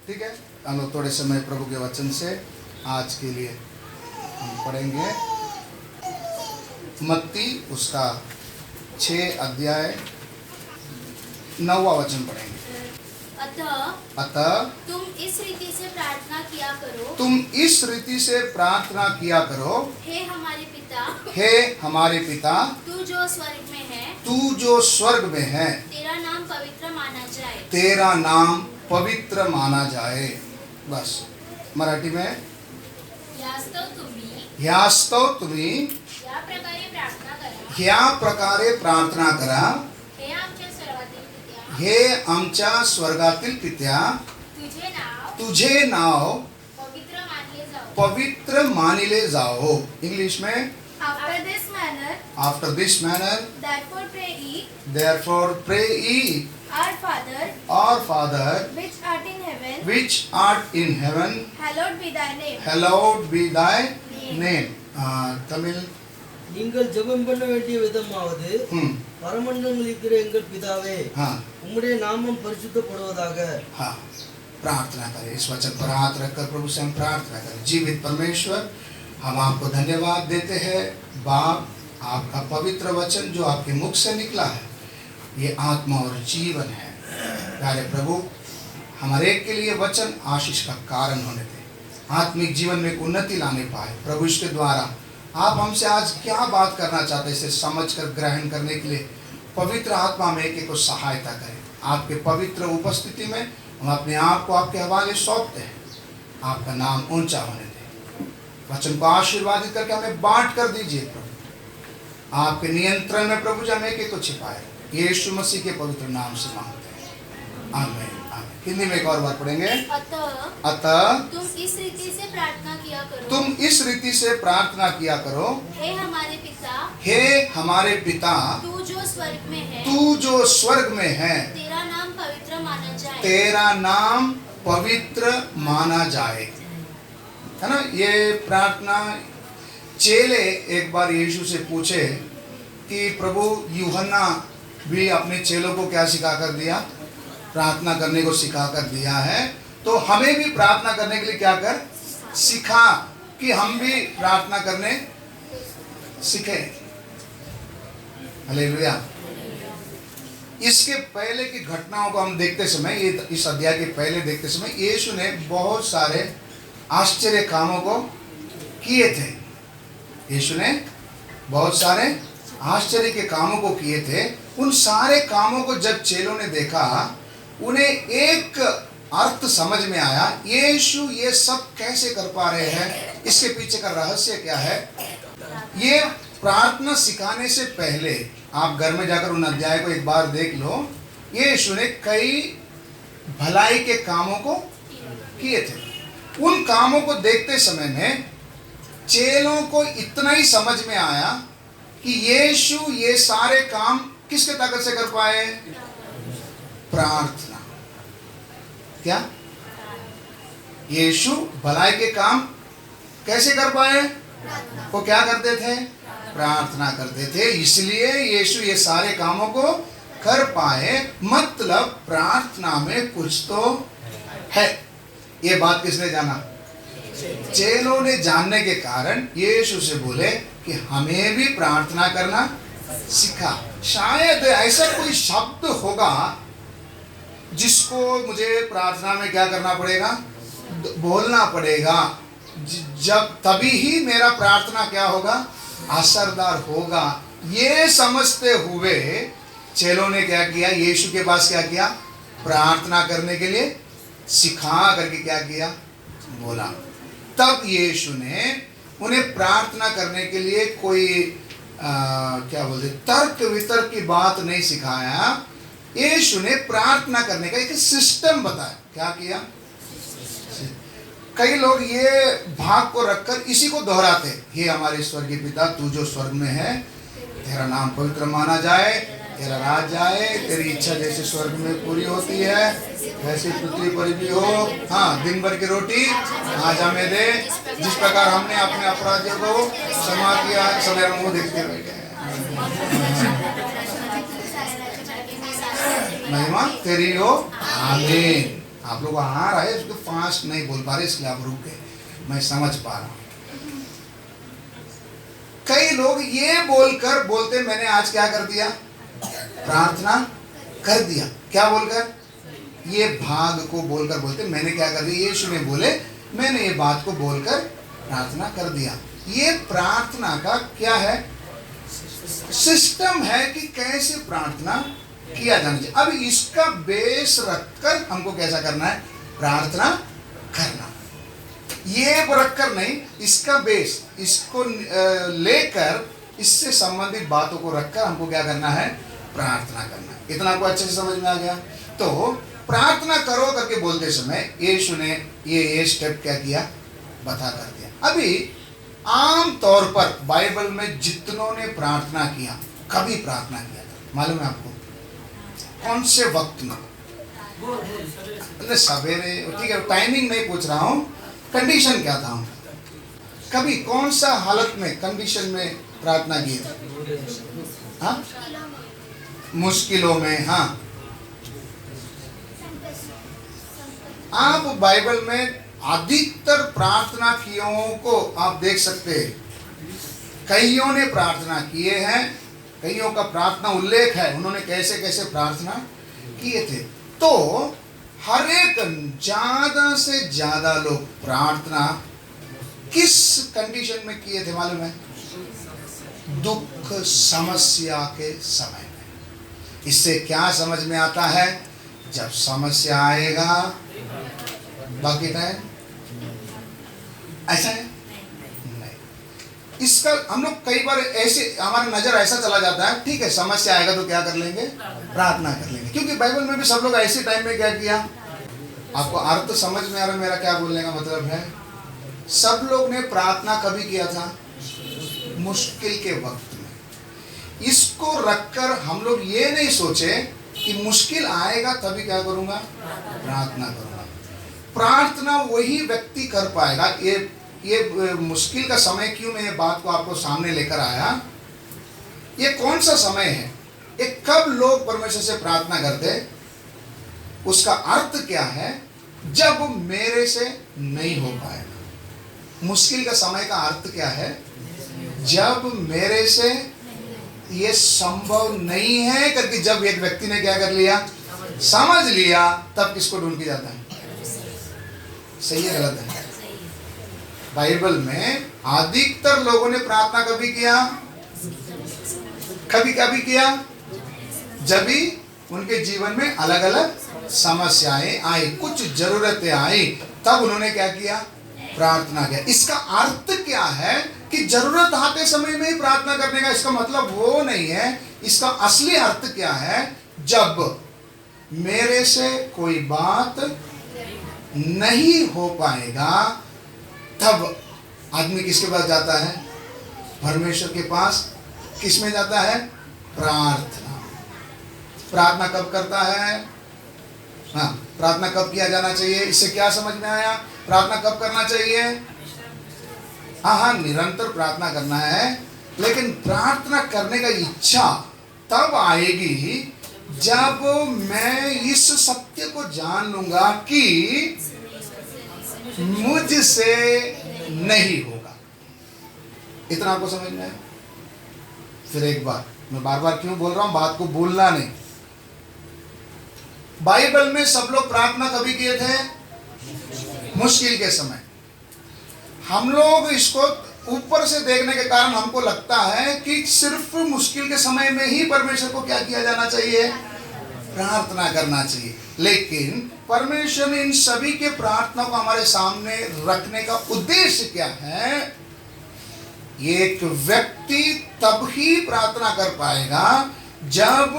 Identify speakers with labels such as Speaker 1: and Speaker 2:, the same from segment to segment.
Speaker 1: ठीक है, हम लोग थोड़े समय प्रभु के वचन से आज के लिए हम पढ़ेंगे मत्ती उसका 6 अध्याय 9वां वचन पढ़ेंगे। अतः
Speaker 2: तुम इस रीति से प्रार्थना किया करो,
Speaker 1: तुम इस रीति से प्रार्थना किया करो,
Speaker 2: हे हमारे पिता,
Speaker 1: हे हमारे पिता,
Speaker 2: तू जो स्वर्ग में है,
Speaker 1: तू जो स्वर्ग में है,
Speaker 2: तेरा नाम पवित्र माना जाए,
Speaker 1: तेरा नाम पवित्र माना जाए। बस मराठी में ह्यास्तव तुम्ही
Speaker 2: या प्रकारे प्रार्थना करा,
Speaker 1: ह्या प्रकारे प्रार्थना करा,
Speaker 2: हे आमच्या सर्वातील पित्या,
Speaker 1: हे आमच्या स्वर्गातील पित्या, तुझे नाव पवित्र मानिले जाओ। इंग्लिश में
Speaker 2: after this manner,
Speaker 1: therefore pray ye, our Father which art in heaven, hallowed be thy name. Tamil
Speaker 3: நீங்கள் ஜெபம் பண்ண வேண்டிய விதமாவது பரமண்டலங்களில் இருக்கிற எங்கள் பிதாவே, உம்முடைய நாமம் பரிசுத்தப்படுவதாக।
Speaker 1: प्रार्थना करें, इस वचन पर हाथ रखकर प्रभु से हम प्रार्थना करें। जीवित परमेश्वर, हम आपको धन्यवाद देते हैं बाप, आपका पवित्र वचन जो आपके मुख से निकला है ये आत्मा और जीवन है। प्यारे प्रभु, हमारे एक के लिए वचन आशीष का कारण होने दे, आत्मिक जीवन में उन्नति लाने पाए। प्रभु इसके द्वारा आप हमसे आज क्या बात करना चाहते हैं इसे समझकर ग्रहण करने के लिए पवित्र आत्मा में एक को सहायता करें। आपके पवित्र उपस्थिति में हम अपने आप को आपके हवाले सौंपते हैं। आपका नाम ऊंचा होने दें, वचन को आशीर्वादित करके हमें बांट कर दीजिए प्रभु। आपके नियंत्रण में प्रभु जी हमें एक को छिपाए, यीशु मसीह के पवित्र नाम से मांगते हैं, आमीन। हिंदी में एक और बार पढ़ेंगे। अतः
Speaker 2: तुम इस रीति से प्रार्थना किया करो,
Speaker 1: तुम इस रीति से प्रार्थना किया करो,
Speaker 2: हे हमारे पिता,
Speaker 1: हे हमारे पिता,
Speaker 2: तू जो स्वर्ग में है,
Speaker 1: तू जो स्वर्ग में है,
Speaker 2: तेरा नाम पवित्र माना जाए,
Speaker 1: तेरा नाम पवित्र माना जाए। है ना, ये प्रार्थना चेले एक बार यीशु से पूछे कि प्रभु यूहन्ना भी अपने चेलों को क्या सिखा कर दिया, प्रार्थना करने को सिखा कर दिया है, तो हमें भी प्रार्थना करने के लिए क्या कर सिखा कि हम भी प्रार्थना करने सीखे। हालेलुया। इसके पहले की घटनाओं को हम देखते समय, ये इस अध्याय के पहले देखते समय यीशु ने बहुत सारे आश्चर्य कामों को किए थे। यीशु ने बहुत सारे आश्चर्य के कामों को किए थे। उन सारे कामों को जब चेलों ने देखा, उन्हें एक अर्थ समझ में आया, यीशु ये सब कैसे कर पा रहे हैं, इसके पीछे का रहस्य क्या है। ये प्रार्थना सिखाने से पहले आप घर में जाकर उन अध्याय को एक बार देख लो। यीशु ने कई भलाई के कामों को किए थे। उन कामों को देखते समय में चेलों को इतना ही समझ में आया कि यीशु ये सारे काम किसके ताकत से कर पाए, प्रार्थना। क्या यीशु भलाई के काम कैसे कर पाए, वो क्या करते थे, प्रार्थना करते थे। इसलिए यीशु ये सारे कामों को कर पाए, मतलब प्रार्थना में कुछ तो है। ये बात किसने जाना, चेलों ने जानने के कारण यीशु से बोले कि हमें भी प्रार्थना करना सिखा। शायद ऐसा कोई शब्द होगा जिसको मुझे प्रार्थना में क्या करना पड़ेगा, बोलना पड़ेगा, जब तभी ही मेरा प्रार्थना क्या होगा, असरदार होगा। ये समझते हुए चेलों ने क्या किया, यीशु के पास क्या किया, प्रार्थना करने के लिए सिखा करके क्या किया, बोला। तब यीशु ने उन्हें प्रार्थना करने के लिए कोई क्या बोलते तर्क वितर्क की बात नहीं सिखाया। यीशु ने प्रार्थना करने का एक सिस्टम बताया। क्या किया, कई लोग ये भाग को रखकर इसी को दोहराते, हे हमारे स्वर्गीय पिता, तू जो स्वर्ग में है, तेरा नाम पवित्र माना जाए, तेरा राज आए, तेरी इच्छा जैसे स्वर्ग में पूरी होती है वैसे पृथ्वी पर भी हो। हाँ, दिन भर की रोटी आज हमें दे, जिस प्रकार हमने अपने अपराधियों को क्षमा किया। समय मुंह देखते बैठे, महिमा तेरी हो, आमीन। आप लोग आ रहे हैं, उसको फास्ट नहीं बोल पा रहे, इसलिए आप रुक गए, मैं समझ पा रहा हूं। कई लोग ये बोलकर बोलते मैंने आज क्या कर दिया, प्रार्थना कर दिया। क्या बोलकर? ये भाग को बोलकर बोलते मैंने क्या कर दिया, यीशु ने बोले मैंने ये बात को बोलकर प्रार्थना कर दिया। ये प्रार्थना का क्या है, सिस्टम है कि कैसे प्रार्थना किया जाना चाहिए। अब इसका बेस रखकर हमको कैसा करना है, प्रार्थना करना। ये रखकर नहीं, इसका बेस, इसको लेकर, इससे संबंधित बातों को रखकर हमको क्या करना है, प्रार्थना करना। इतना आपको अच्छे से समझ में आ गया? तो प्रार्थना करो करके बोलते समय यीशु ने ये स्टेप क्या किया, बता कर दिया। अभी आम तौर पर बाइबल में जितनों ने प्रार्थना किया, कभी प्रार्थना किया था मालूम है आपको? कौन से वक्त में? सवेरे, ठीक है, टाइमिंग नहीं पूछ रहा हूँ, कंडीशन क्या था उनका, कभी कौन सा हालत में, कंडीशन में प्रार्थना की थी? हाँ, मुश्किलों में। हाँ, आप बाइबल में अधिकतर प्रार्थनाकियों को आप देख सकते हैं, कईयों ने प्रार्थना किए हैं, कईयों का प्रार्थना उल्लेख है, उन्होंने कैसे कैसे प्रार्थना किए थे। तो हर एक ज्यादा से ज्यादा लोग प्रार्थना किस कंडीशन में किए थे मालूम है? दुख समस्या के समय में। इससे क्या समझ में आता है, जब समस्या आएगा बाकी टाइम ऐसा है नहीं। इसका हम लोग कई बार ऐसे, हमारा नजर ऐसा चला जाता है, ठीक है समस्या आएगा तो क्या कर लेंगे, प्रार्थना कर लेंगे। क्योंकि बाइबल में भी सब लोग ऐसे टाइम में क्या किया, आपको अर्थ समझ में आ रहा है मेरा क्या बोलने का मतलब है? सब लोग ने प्रार्थना कभी किया था, मुश्किल के वक्त में। इसको रखकर हम लोग ये नहीं सोचे कि मुश्किल आएगा तभी क्या करूंगा, प्रार्थना करूंगा। प्रार्थना वही व्यक्ति कर पाएगा। ये मुश्किल का समय क्यों मैं ये बात को आपको सामने लेकर आया, ये कौन सा समय है, ये कब लोग परमेश्वर से प्रार्थना करते, उसका अर्थ क्या है, जब मेरे से नहीं हो पाएगा। मुश्किल का समय का अर्थ क्या है, जब मेरे से ये संभव नहीं है करके जब एक व्यक्ति ने क्या कर लिया, समझ लिया, तब किसको ढूंढ के जाता है? सही है गलत है? बाइबल में अधिकतर लोगों ने प्रार्थना कभी किया, कभी कभी किया जब भी उनके जीवन में अलग अलग समस्याएं आई, कुछ जरूरतें आई, तब उन्होंने क्या किया, प्रार्थना किया। इसका अर्थ क्या है कि जरूरत आते समय में ही प्रार्थना करने का इसका मतलब वो नहीं है। इसका असली अर्थ क्या है, जब मेरे से कोई बात नहीं हो पाएगा तब आदमी किसके पास जाता है, परमेश्वर के पास। किस में जाता है, प्रार्थना। प्रार्थना कब करता है, हाँ, प्रार्थना कब किया जाना चाहिए, इससे क्या समझ में आया? प्रार्थना कब करना चाहिए? हाँ, निरंतर प्रार्थना करना है, लेकिन प्रार्थना करने का इच्छा तब आएगी जब मैं इस सत्य को जान लूंगा कि मुझसे नहीं होगा। इतना आपको समझ में आया? फिर एक बार, मैं बार बार क्यों बोल रहा हूं, बात को भूलना नहीं। बाइबल में सब लोग प्रार्थना कभी किए थे, मुश्किल के समय। हम लोग इसको ऊपर से देखने के कारण हमको लगता है कि सिर्फ मुश्किल के समय में ही परमेश्वर को क्या किया जाना चाहिए, प्रार्थना करना चाहिए। लेकिन परमेश्वर ने इन सभी के प्रार्थना को हमारे सामने रखने का उद्देश्य क्या है? एक व्यक्ति तब ही प्रार्थना कर पाएगा जब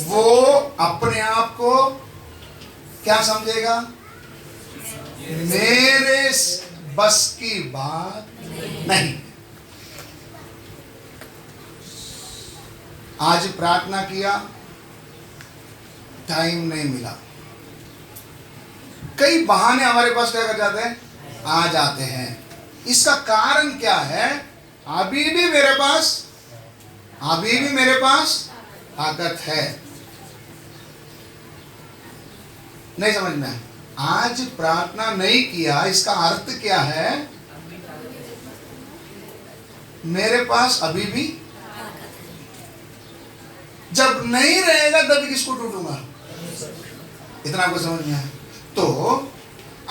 Speaker 1: वो अपने आप को क्या समझेगा, मेरे बस की बात नहीं। आज प्रार्थना किया, टाइम नहीं मिला, कई बहाने हमारे पास क्या कर जाते हैं, आ जाते हैं। इसका कारण क्या है? अभी भी मेरे पास ताकत है। नहीं समझ में आया? आज प्रार्थना नहीं किया, इसका अर्थ क्या है? मेरे पास अभी भी, जब नहीं रहेगा तभी किसको ढूंढूंगा? इतना आपको समझ में आया? तो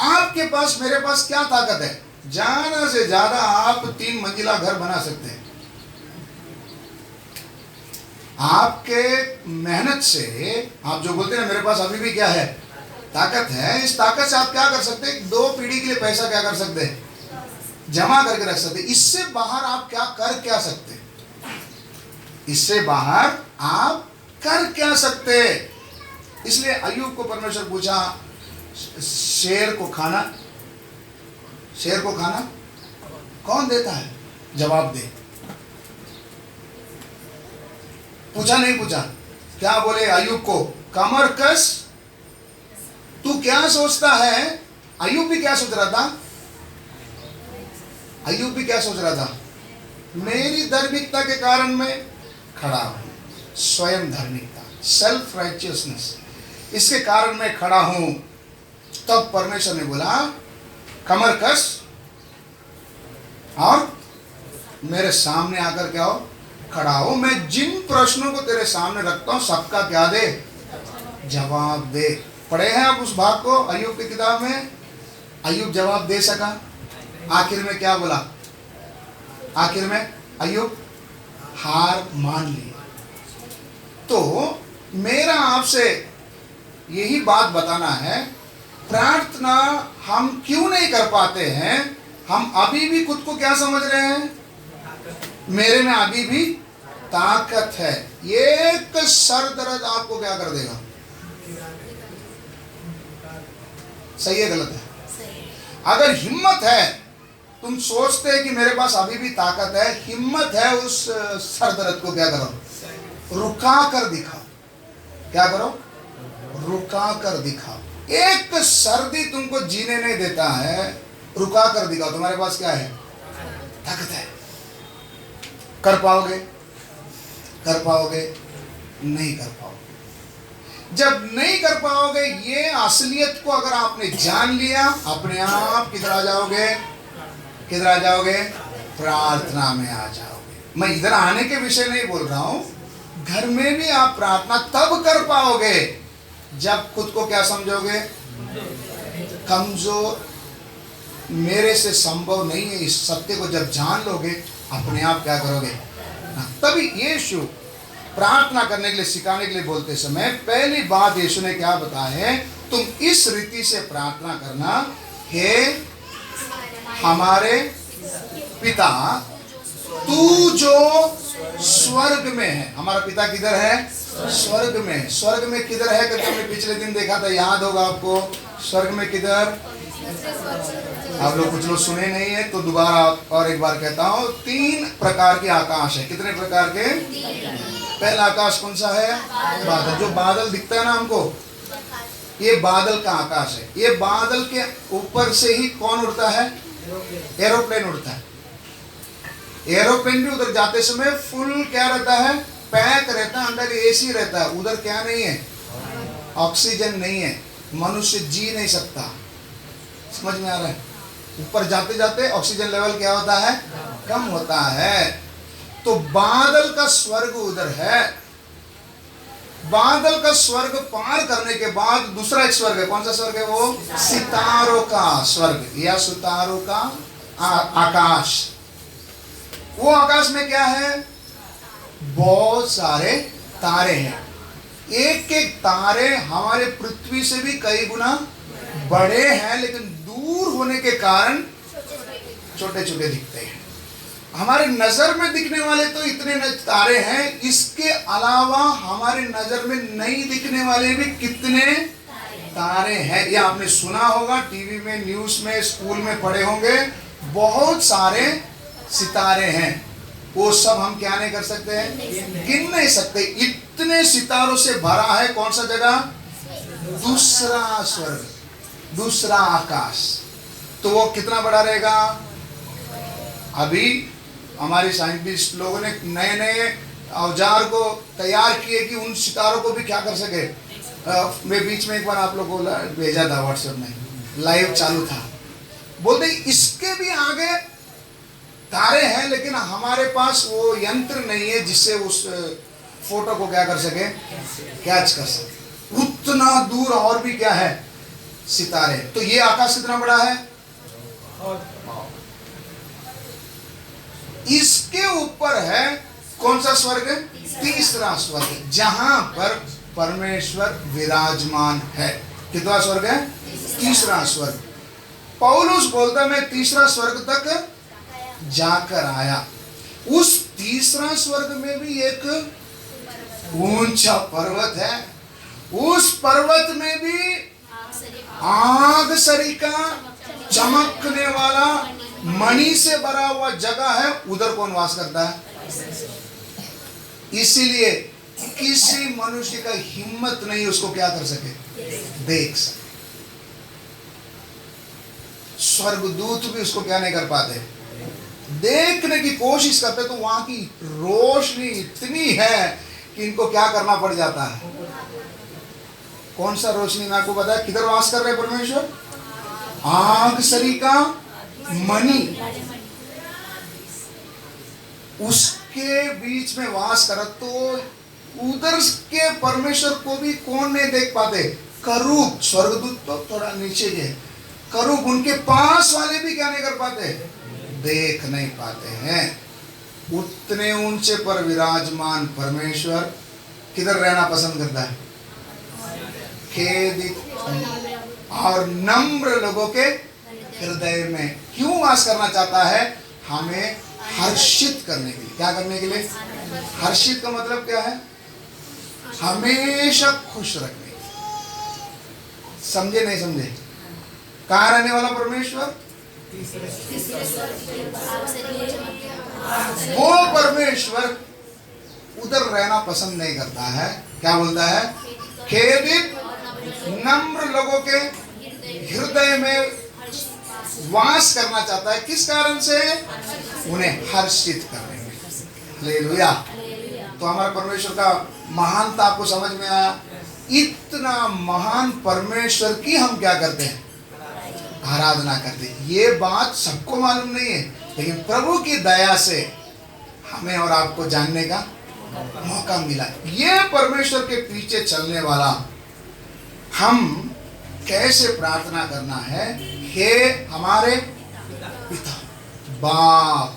Speaker 1: आपके पास, मेरे पास क्या ताकत है? ज्यादा से ज्यादा आप 3 मंजिला घर बना सकते हैं। आपके मेहनत से, आप जो बोलते हैं मेरे पास अभी भी क्या है? ताकत है। इस ताकत से आप क्या कर सकते हैं? 2 पीढ़ी के लिए पैसा क्या कर सकते हैं? जमा करके रख सकते हैं। इससे बाहर आप क्या सकते हैं? इससे बाहर आप कर क्या सकते हैं? इसलिए अय्यूब को परमेश्वर पूछा, शेर को खाना कौन देता है? जवाब दे। पूछा नहीं पूछा? क्या बोले अय्यूब को? कमर कस, तू क्या सोचता है? अय्यूब भी क्या सोच रहा था? मेरी धार्मिकता के कारण मैं खड़ा हूं। स्वयं धार्मिकता, सेल्फ राइचियसनेस, इसके कारण मैं खड़ा हूं। तब परमेश्वर ने बोला कमर कस और मेरे सामने आकर क्या हो? खड़ा हो। मैं जिन प्रश्नों को तेरे सामने रखता हूं सबका क्या दे? जवाब दे। पढ़े हैं आप उस भाग को अय्यूब की किताब में? अय्यूब जवाब दे सका? आखिर में क्या बोला? आखिर में अय्यूब हार मान ली। तो मेरा आपसे यही बात बताना है, प्रार्थना हम क्यों नहीं कर पाते हैं? हम अभी भी खुद को क्या समझ रहे हैं? मेरे में अभी भी ताकत है। एक सर दर्द आपको क्या कर देगा? सही है गलत है? अगर हिम्मत है, तुम सोचते हैं कि मेरे पास अभी भी ताकत है, हिम्मत है, उस सर दर्द को क्या करो? रुका कर दिखाओ। क्या करो? रुका कर दिखाओ। एक सर्दी तुमको जीने नहीं देता है, रुका कर दिखाओ। तुम्हारे पास क्या है? ताकत है। कर पाओगे? नहीं कर पाओगे। जब नहीं कर पाओगे, ये असलियत को अगर आपने जान लिया, अपने आप किधर आ जाओगे? प्रार्थना में आ जाओगे। मैं इधर आने के विषय नहीं बोल रहा हूं, घर में भी आप प्रार्थना तब कर पाओगे जब खुद को क्या समझोगे? कमजोर, मेरे से संभव नहीं है। इस सत्य को जब जान लोगे, अपने आप क्या करोगे? तभी यीशु प्रार्थना करने के लिए, सिखाने के लिए बोलते समय पहली बात यीशु ने क्या बताया है? तुम इस रीति से प्रार्थना करना, हे हमारे पिता तू जो स्वर्ग में है। हमारा पिता किधर है? स्वर्ग में। स्वर्ग में किधर है करके हमने पिछले दिन देखा था, याद होगा आपको। स्वर्ग में किधर? आप लोग कुछ लोग सुने नहीं है तो दोबारा और एक बार कहता हूँ। 3 प्रकार के आकाश है। कितने प्रकार के? पहला आकाश कौन सा है? बादल। जो बादल दिखता है ना हमको, ये बादल का आकाश है। ये बादल के ऊपर से ही कौन उड़ता है? एरोप्लेन उड़ता है। एरोप्लेन भी उधर जाते समय फुल क्या रहता है? पैक रहता है, अंदर एसी रहता है। उधर क्या नहीं है? ऑक्सीजन नहीं है, मनुष्य जी नहीं सकता। समझ में आ रहा है? ऊपर जाते जाते ऑक्सीजन लेवल क्या होता है? कम होता है। तो बादल का स्वर्ग उधर है। बादल का स्वर्ग पार करने के बाद दूसरा एक स्वर्ग है। कौन सा स्वर्ग है वो? सितारों का स्वर्ग या सितारों का आकाश। वो आकाश में क्या है? बहुत सारे तारे हैं। एक एक तारे हमारे पृथ्वी से भी कई गुना बड़े हैं, लेकिन दूर होने के कारण छोटे छोटे दिखते हैं। हमारे नजर में दिखने वाले तो इतने तारे हैं, इसके अलावा हमारे नजर में नहीं दिखने वाले भी कितने तारे हैं। ये आपने सुना होगा, टीवी में, न्यूज़ में, स्कूल में पढ़े होंगे। बहुत सारे सितारे हैं। वो सब हम क्या नहीं कर सकते हैं? गिन नहीं सकते। इतने सितारों से भरा है कौन सा जगह? दूसरा स्वर्ग, दूसरा आकाश। तो वो कितना बड़ा रहेगा? अभी हमारे साइंटिस्ट लोगों ने नए नए औजार को तैयार किए कि उन सितारों को भी क्या कर सके? मैं बीच में एक बार आप लोगों को भेजा था व्हाट्सएप में, लाइव चालू था, बोलते इसके भी आगे तारे हैं, लेकिन हमारे पास वो यंत्र नहीं है जिससे उस फोटो को क्या कर सके, कैच कर सके। उतना दूर और भी क्या है, सितारे। तो ये आकाश कितना बड़ा है, इसके ऊपर है कौन सा स्वर्ग, तीसरा स्वर्ग, जहां पर परमेश्वर विराजमान है। कितना स्वर्ग है, तीसरा स्वर्ग। पौलुस बोलता मैं तीसरा स्वर्ग तक जाकर आया। उस तीसरा स्वर्ग में भी एक ऊंचा पर्वत है, उस पर्वत में भी आग सरीका चमकने वाला मणि से भरा हुआ जगह है। उधर कौन वास करता है? इसीलिए किसी मनुष्य का हिम्मत नहीं उसको क्या कर सके, देख सके। स्वर्गदूत भी उसको क्या नहीं कर पाते, देखने की कोशिश करते, तो वहां की रोशनी इतनी है कि इनको क्या करना पड़ जाता है। कौन सा रोशनी, मैं आपको बताया किधर वास कर रहे परमेश्वर, आग सरीका मणि, उसके बीच में वास कर। तो उधर के परमेश्वर को भी कौन नहीं देख पाते, करूब, स्वर्गदूत तो थोड़ा नीचे के, करूब उनके पास वाले भी क्या नहीं कर पाते, देख नहीं पाते हैं। उतने ऊंचे पर विराजमान परमेश्वर किधर रहना पसंद करता है, खेदित और नम्र लोगों के हृदय में। क्यों वास करना चाहता है, हमें हर्षित करने के लिए। क्या करने के लिए, हर्षित का मतलब क्या है, हमेशा खुश रखने। समझे नहीं समझे? कहाँ रहने वाला परमेश्वर, वो परमेश्वर उधर रहना पसंद नहीं करता है। क्या बोलता है, खेदित नम्र लोगों के हृदय में वास करना चाहता है। किस कारण से, उन्हें हर्षित करने में। हालेलुया। तो हमारे परमेश्वर का महानता आपको समझ में आया। इतना महान परमेश्वर की हम क्या करते हैं, आराधना करते हैं। ये बात सबको मालूम नहीं है, लेकिन प्रभु की दया से हमें और आपको जानने का मौका मिला। ये परमेश्वर के पीछे चलने वाला हम कैसे प्रार्थना करना है, हे हमारे पिता। बाप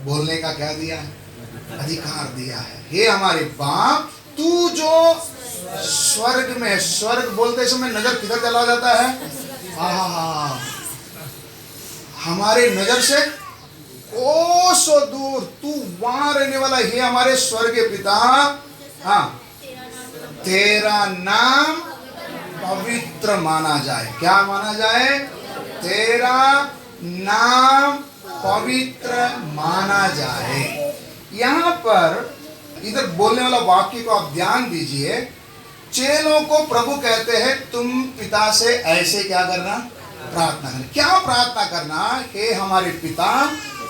Speaker 1: बोलने का क्या दिया है, अधिकार दिया है। हे हमारे बाप, तू जो स्वर्ग में, स्वर्ग बोलते समय नजर किधर चला जाता है, हमारे नजर से ओ सो दूर, तू वहां रहने वाला। हे हमारे स्वर्गीय पिता, हाँ, तेरा नाम पवित्र माना जाए। क्या माना जाए, तेरा नाम पवित्र माना जाए। यहाँ पर इधर बोलने वाला वाक्य को आप ध्यान दीजिए। चेलों को प्रभु कहते हैं तुम पिता से ऐसे क्या करना, प्रार्थना करना। क्या प्रार्थना करना, हे हमारे पिता,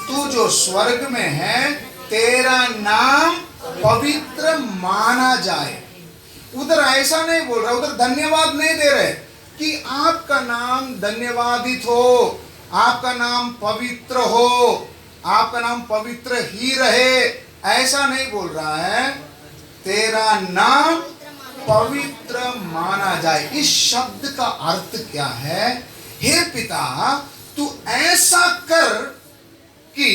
Speaker 1: तू जो स्वर्ग में है, तेरा नाम पवित्र माना जाए। उधर ऐसा नहीं बोल रहा, उधर धन्यवाद नहीं दे रहे कि आपका नाम धन्यवादित हो, आपका नाम पवित्र हो, आपका नाम पवित्र ही रहे, ऐसा नहीं बोल रहा है। तेरा नाम पवित्र माना जाए। इस शब्द का अर्थ क्या है, हे पिता तू ऐसा कर कि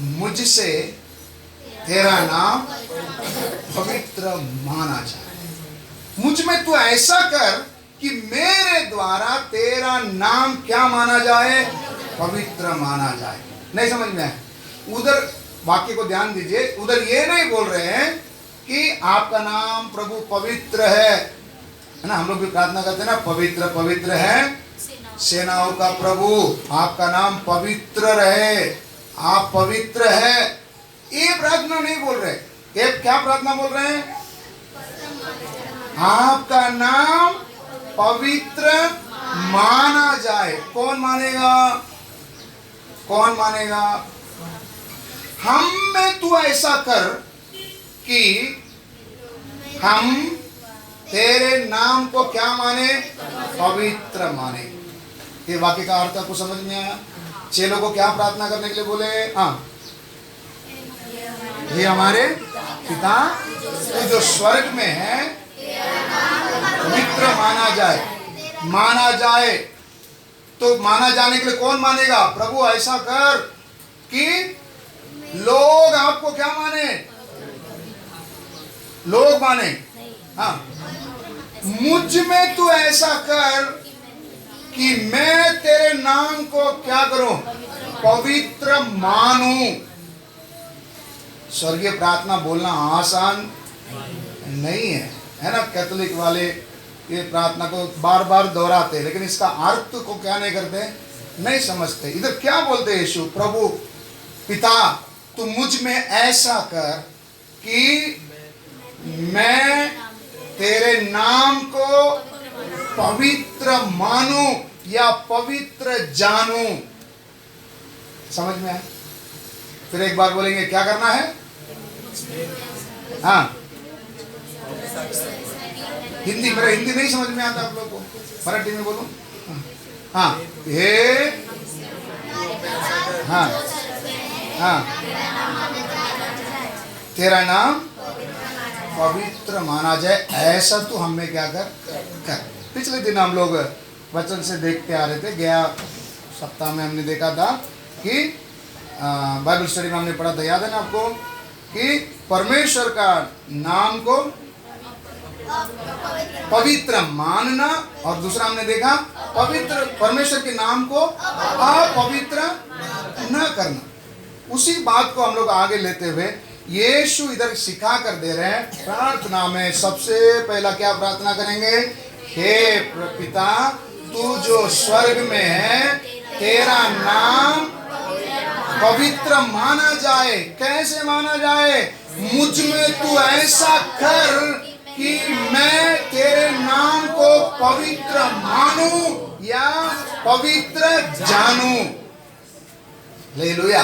Speaker 1: मुझसे तेरा नाम पवित्र माना जाए। मुझ में तू ऐसा कर कि मेरे द्वारा तेरा नाम क्या माना जाए, पवित्र माना जाए। नहीं समझ में आया? उधर वाक्य को ध्यान दीजिए। उधर ये नहीं बोल रहे हैं कि आपका नाम प्रभु पवित्र है ना। हम लोग भी प्रार्थना करते हैं ना, पवित्र पवित्र है सेनाओं का प्रभु, आपका नाम पवित्र रहे, आप पवित्र है। ये प्रार्थना नहीं बोल रहे। ये क्या प्रार्थना बोल रहे हैं, आपका नाम पवित्र माना जाए। कौन मानेगा, कौन मानेगा? हम में तू ऐसा कर कि हम तेरे नाम को क्या माने? पवित्र माने। ये वाक्य का अर्थ आपको समझ में आया? चेलों को क्या प्रार्थना करने के लिए बोले? हाँ, ये हमारे पिता तू जो स्वर्ग में है पवित्र माना जाए। माना जाए तो माना जाने के लिए कौन मानेगा? प्रभु ऐसा कर कि लोग आपको क्या माने? लोग माने। हाँ, मुझ में तू ऐसा कर कि मैं तेरे नाम को क्या करूं? पवित्र मानूं। स्वर्गीय प्रार्थना बोलना आसान नहीं है, है ना? कैथोलिक वाले ये प्रार्थना को बार बार दोहराते, लेकिन इसका अर्थ को क्या नहीं करते, नहीं समझते। इधर क्या बोलते यीशु? प्रभु पिता तू मुझ में ऐसा कर कि मैं तेरे नाम को पवित्र मानूं या पवित्र जानूं। समझ में आया? फिर एक बार बोलेंगे, क्या करना है? हाँ, हिंदी, मेरा हिंदी नहीं समझ में आता आप लोगों को, मराठी में बोलूं? हाँ, हे, हाँ हाँ, तेरा नाम पवित्र माना जाए, ऐसा तू हमें क्या कर। पिछले दिन हम लोग वचन से देखते आ रहे थे, गया सप्ताह में हमने देखा था कि बाइबल स्टडी में हमने पढ़ा था, याद है ना आपको, कि परमेश्वर का नाम को पवित्र मानना, और दूसरा हमने देखा पवित्र परमेश्वर के नाम को अपवित्र न करना। उसी बात को हम लोग आगे लेते हुए यीशु इधर सिखा कर दे रहे हैं। प्रार्थना में सबसे पहला क्या प्रार्थना करेंगे? हे पिता तू जो स्वर्ग में है, तेरा नाम पवित्र माना जाए। कैसे माना जाए? मुझ में तू ऐसा कर कि मैं तेरे नाम को पवित्र मानूं या पवित्र जानूं। हालेलुया।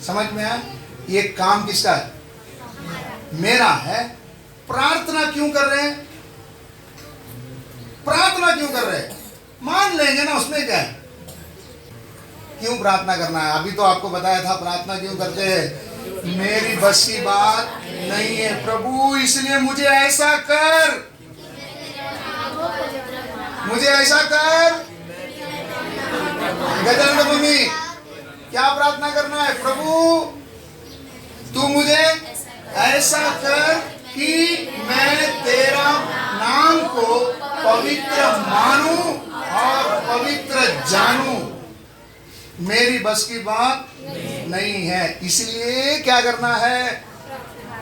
Speaker 1: समझ में आया? ये काम किसका है? मेरा है। प्रार्थना क्यों कर रहे हैं? प्रार्थना क्यों कर रहे हैं? मान लेंगे ना, उसमें क्या है? क्यों प्रार्थना करना है? अभी तो आपको बताया था प्रार्थना क्यों करते हैं। मेरी बस की बात नहीं है प्रभु, इसलिए मुझे ऐसा कर, मुझे ऐसा कर। गजानन भूमि क्या प्रार्थना करना है? प्रभु तू मुझे ऐसा कर कि मैं तेरा नाम को पवित्र मानूं और पवित्र जानूं। मेरी बस की बात नहीं है, इसलिए क्या करना है?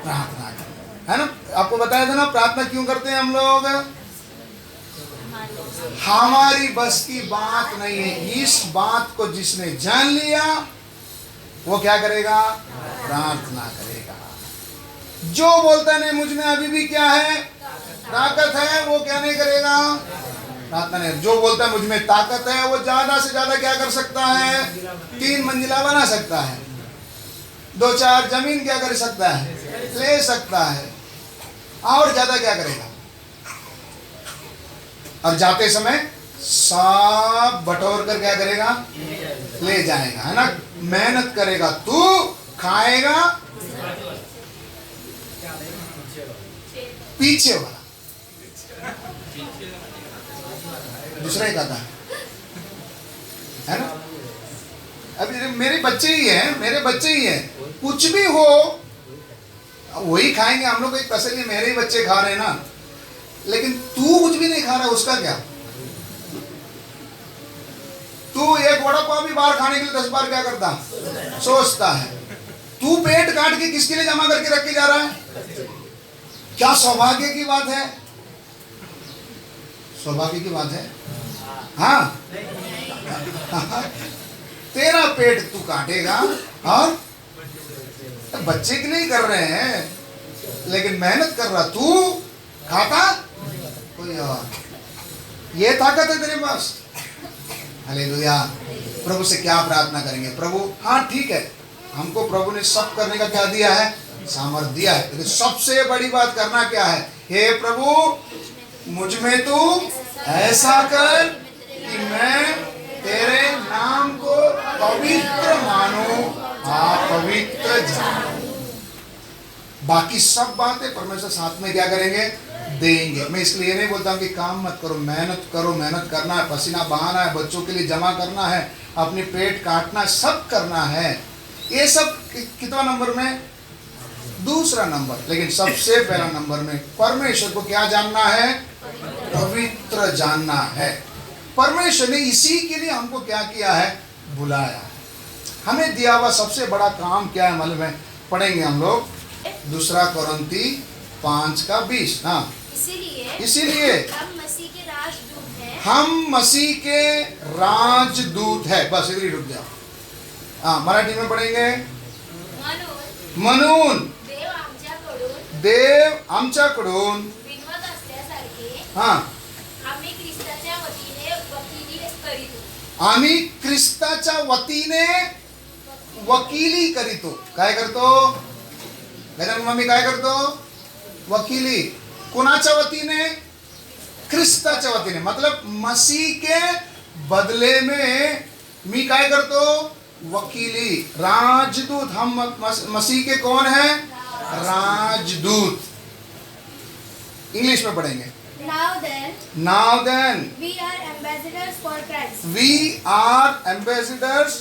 Speaker 1: प्रार्थना करना है ना। आपको बताया था ना प्रार्थना क्यों करते हैं हम लोग? हमारी बस की बात नहीं है। इस बात को जिसने जान लिया वो क्या करेगा? प्रार्थना करेगा। जो बोलता नहीं मुझ में अभी भी क्या है? ताकत है, वो क्या नहीं करेगा? प्रार्थना नहीं। जो बोलता है मुझ में ताकत है, वो ज्यादा से ज्यादा क्या कर सकता है? 3 मंजिला बना सकता है, 2-4 जमीन क्या कर सकता है? ले सकता है, और ज्यादा क्या करेगा? और जाते समय सब बटोर कर क्या करेगा? ले जाएगा, है ना। मेहनत करेगा, तू खाएगा पीछे वाला, दूसरा ही खाता है ना। अभी मेरे बच्चे ही हैं, मेरे बच्चे ही हैं, कुछ भी हो वही खाएंगे। हम लोग एक तसल्ली, मेरे ही बच्चे खा रहे हैं ना, लेकिन तू कुछ भी नहीं खा रहा, उसका क्या? तू एक वड़ा पाव भी बाहर खाने के लिए 10 बार क्या करता? सोचता है। तू पेट काट के किसके लिए जमा करके रख के जा रहा है? क्या सौभाग्य की बात है? सौभाग्य की बात है। हाँ, तेरा पेट तू काटेगा और बच्चे के लिए कर रहे हैं, लेकिन मेहनत कर रहा, तू खाता कोई और। ये ताकत है तेरे पास। हालेलुया। प्रभु से क्या प्रार्थना करेंगे? प्रभु हाँ ठीक है, हमको प्रभु ने सब करने का क्या दिया है? सामर्थ्य दिया है, लेकिन सबसे बड़ी बात करना क्या है? हे प्रभु मुझ में तू ऐसा कर कि मैं तेरे नाम को पवित्र मानूं, पवित्र जानूं। बाकी सब बातें परमेश्वर साथ में क्या करेंगे, देंगे। मैं इसलिए नहीं बोलता हूं कि काम मत करो, मेहनत करना है, पसीना बहाना है, बच्चों के लिए जमा करना है, अपनी पेट काटना, सब करना है। ये सब कितना नंबर में, दूसरा नंबर। लेकिन सबसे पहला नंबर में परमेश्वर को क्या जानना है, पवित्र जानना है। परमेश्वर ने इसी के लिए हमको क्या किया है, बुलाया। हमें दिया हुआ सबसे बड़ा काम क्या है मालूम है, पढ़ेंगे हम लोग 2 कोरिन्थी 5:20। हाँ, इसीलिए
Speaker 2: हम मसीह के राजदूत हैं।
Speaker 1: हम मसीह के राजदूत है। बस इधर ही रुक जाओ। हाँ, मराठी में पढ़ेंगे। म्हणून देव आमच्याकडून
Speaker 2: विनवत असल्यासारखे
Speaker 1: हाँ
Speaker 2: आम्ही ख्रिस्ताच्या वतीने वकिली करीतो।
Speaker 1: आम्ही ख्रिस्ताच्या वतीने वकिली करीतो। काय करतो गजानन मम्मी, काय करतो, वकिली। कोणाच्या वतीने, ख्रिस्ताच्या वतीने। मतलब मसीह के बदले में मी काय करतो, वकीली। राजदूत, हम मसीह के कौन है, राजदूत। इंग्लिश में पढ़ेंगे। Now then
Speaker 2: we are ambassadors for Christ.
Speaker 1: we are ambassadors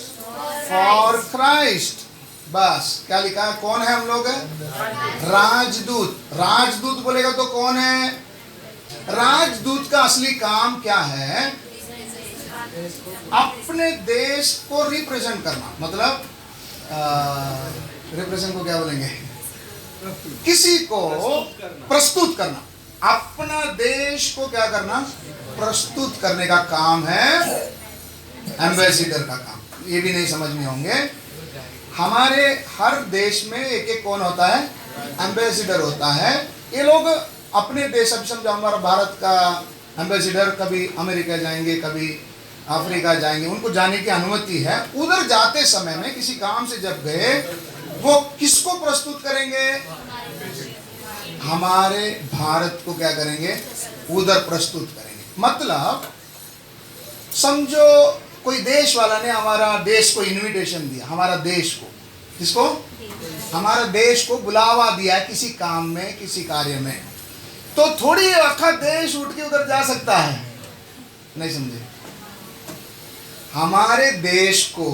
Speaker 1: for Christ। बस क्या लिखा है, कौन है हम लोग, राजदूत। राजदूत बोलेगा तो कौन है, राजदूत का असली काम क्या है, अपने देश को रिप्रेजेंट करना। मतलब रिप्रेजेंट को क्या बोलेंगे, किसी को प्रस्तुत करना। अपना देश को क्या करना, प्रस्तुत करने का काम है एम्बेसडर का काम। ये भी नहीं समझ में होंगे, हमारे हर देश में एक एक कौन होता है, एम्बेसडर होता है। ये लोग अपने देश, अब समझो हमारा भारत का एम्बेसडर कभी अमेरिका जाएंगे, कभी अफ्रीका जाएंगे, उनको जाने की अनुमति है। उधर जाते समय में किसी काम से जब गए, वो किसको प्रस्तुत करेंगे, हमारे भारत को क्या करेंगे, उधर प्रस्तुत करेंगे। मतलब समझो कोई देश वाला ने हमारा देश को इनविटेशन दिया, हमारा देश को, किसको, हमारा देश को बुलावा दिया किसी काम में, किसी कार्य में, तो थोड़ी आखा देश उठ के उधर जा सकता है, नहीं समझे। हमारे देश को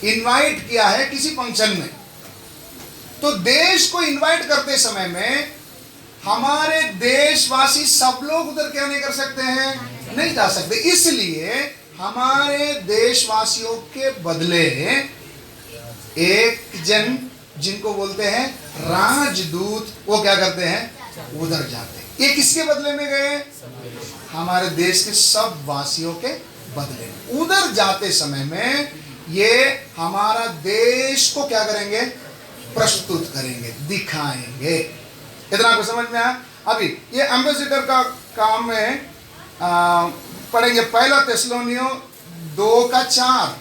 Speaker 1: इनवाइट किया है किसी फंक्शन में, तो देश को इनवाइट करते समय में हमारे देशवासी सब लोग उधर क्या नहीं कर सकते हैं, नहीं जा सकते। इसलिए हमारे देशवासियों के बदले एक जन, जिनको बोलते हैं राजदूत, वो क्या करते हैं, उधर जाते हैं। ये किसके बदले में गए, हमारे देश के सब वासियों के बदले में। उधर जाते समय में ये हमारा देश को क्या करेंगे, प्रस्तुत करेंगे, दिखाएंगे। इतना आपको समझ में आया। अभी ये एम्बेसडर का काम में पढ़ेंगे 1 थिस्सलुनीयों 2:4।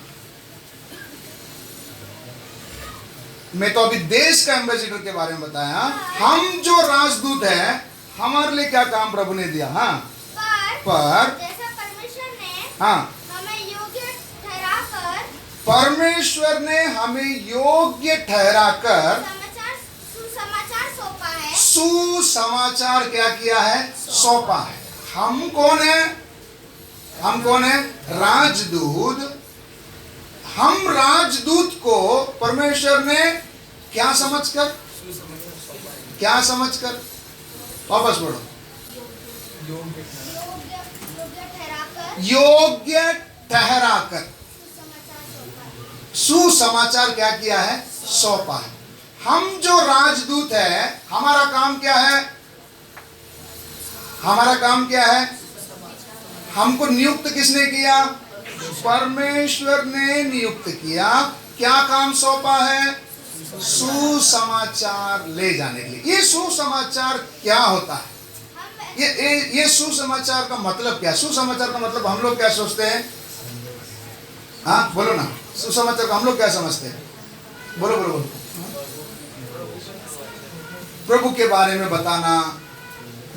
Speaker 1: मैं तो अभी देश का एम्बेसडर के बारे में बताया। हम जो राजदूत है, हमारे लिए क्या काम प्रभु ने दिया। हाँ, पर
Speaker 2: जैसा परमेश्वर ने
Speaker 1: हाँ,
Speaker 2: हमें योग्य ठहराकर,
Speaker 1: परमेश्वर ने हमें योग्य ठहराकर
Speaker 2: सुसमाचार सौंपा है।
Speaker 1: सुसमाचार क्या किया है, सौंपा है। हम कौन है, हम कौन है, राजदूत। हम राजदूत को परमेश्वर ने क्या समझकर, क्या समझकर, वापस पढ़ो, योग्य ठहराकर सुसमाचार क्या किया है, सौंपा है। हम जो राजदूत है, हमारा काम क्या है, हमारा काम क्या है, हमको नियुक्त किसने किया, परमेश्वर ने नियुक्त किया। क्या काम सौंपा है, सुसमाचार ले जाने के लिए। ये सुसमाचार क्या होता है, ये सुसमाचार का मतलब क्या, सुसमाचार का मतलब हम लोग क्या सोचते हैं, हाँ बोलो ना, सुसमाचार का हम लोग क्या समझते हैं, बोलो बोलो बोलो। प्रभु के बारे में बताना,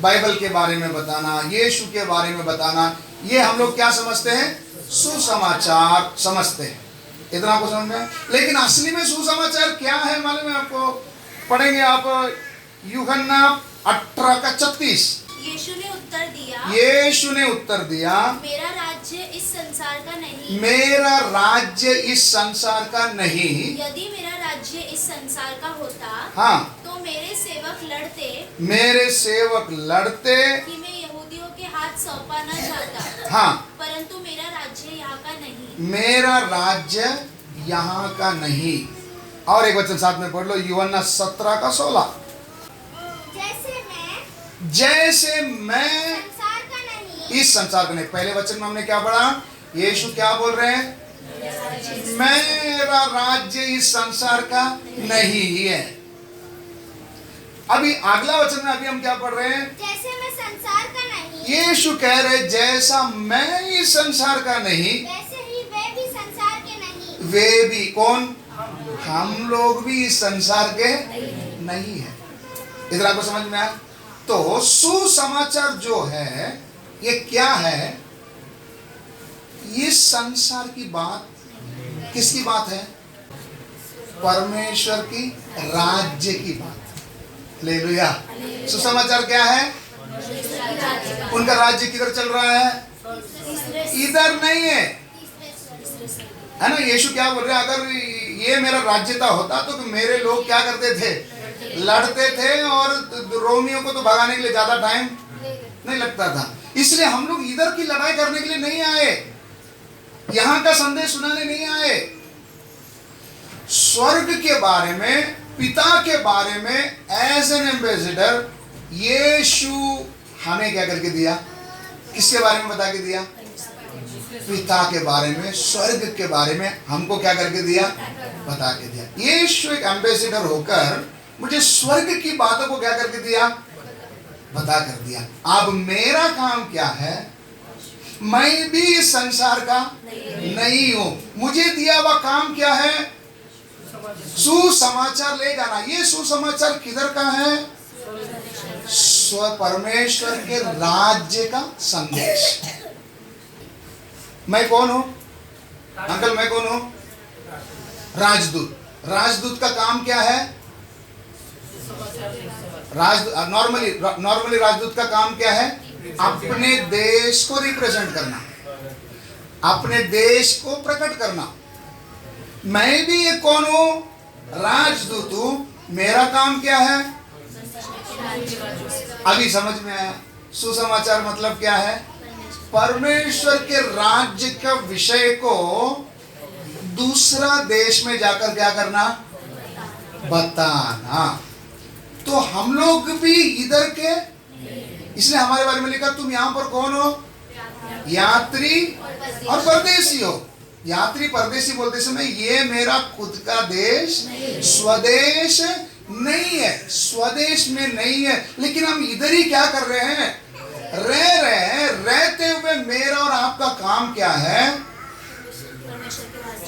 Speaker 1: बाइबल के बारे में बताना, यीशु के बारे में बताना, ये हम लोग क्या समझते हैं? सुसमाचार समझते हैं। इतना आपको समझ में आया? लेकिन असली में सुसमाचार क्या है मालूम है आपको? पढ़ेंगे आप यूहन्ना 18:36।
Speaker 2: यीशु ने उत्तर दिया,
Speaker 1: यीशु ने उत्तर दिया,
Speaker 2: मेरा राज्य इस संसार का नहीं।
Speaker 1: मेरा राज्य इस संसार का नहीं।
Speaker 2: यदि मेरा राज्य इस संसार का होता,
Speaker 1: हाँ,
Speaker 2: तो मेरे सेवक
Speaker 1: लड़ते
Speaker 2: कि मैं यहूदियों के हाथ सौंपा न जाता।
Speaker 1: हाँ,
Speaker 2: परंतु मेरा राज्य यहाँ का नहीं।
Speaker 1: मेरा राज्य यहाँ का नहीं। और एक वचन साथ में पढ़ लो, यूहन्ना 17:16। जैसे मैं
Speaker 2: संसार का नहीं,
Speaker 1: इस संसार का नहीं। पहले वचन में हमने क्या पढ़ा? यीशु क्या बोल रहे हैं? मेरा राज्य इस संसार का नहीं है। अभी अगला वचन में अभी हम क्या पढ़ रहे हैं?
Speaker 2: जैसे मैं संसार का नहीं,
Speaker 1: यीशु कह रहे जैसा मैं इस संसार का नहीं,
Speaker 2: वैसे ही वे भी संसार के नहीं।
Speaker 1: वे भी कौन? हम लोग भी इस संसार के नहीं है। इधर आपको समझ में आया? तो सुसमाचार जो है ये क्या है? ये संसार की बात, किसकी बात है? परमेश्वर की राज्य की बात। हालेलुया। सुसमाचार क्या है? उनका राज्य किधर चल रहा है? इधर नहीं है, है ना? यीशु क्या बोल रहे हैं? अगर ये मेरा राज्यता होता तो मेरे लोग क्या करते थे? लड़ते थे, और रोमियों को तो भगाने के लिए ज्यादा टाइम नहीं लगता था। इसलिए हम लोग इधर की लड़ाई करने के लिए नहीं आए, यहां का संदेश सुनाने नहीं आए। स्वर्ग के बारे में, पिता के बारे में एज एन एम्बेसडर यीशु हमें क्या करके दिया? किसके बारे में बता के दिया? पिता के बारे में, स्वर्ग के बारे में हमको क्या करके दिया? बता के दिया। यीशु एक एम्बेसडर होकर मुझे स्वर्ग की बातों को क्या करके दिया? बता कर दिया। अब मेरा काम क्या है? मैं भी इस संसार का नहीं हूं। मुझे दिया हुआ काम क्या है? सुसमाचार ले जाना। ये सुसमाचार किधर का है? परमेश्वर के राज्य का संदेश। मैं कौन हूं अंकल? मैं कौन हूं? राजदूत। राजदूत का काम क्या है? नॉर्मली राजदूत का काम क्या है? अपने देश को रिप्रेजेंट करना, अपने देश को प्रकट करना। मैं भी एक कौन हूं? राजदूत हूं। मेरा काम क्या है? अभी समझ में आया? सुसमाचार मतलब क्या है? परमेश्वर के राज्य का विषय को दूसरा देश में जाकर क्या करना? बताना। तो हम लोग भी इधर के, इसलिए हमारे बारे में लिखा तुम यहां पर कौन हो? यात्री और परदेशी हो। यात्री परदेशी बोलते समय ये मेरा खुद का देश, स्वदेश नहीं है, स्वदेश में नहीं है। लेकिन हम इधर ही क्या कर रहे हैं? रह रहे हैं। रहते हुए मेरा और आपका काम क्या है?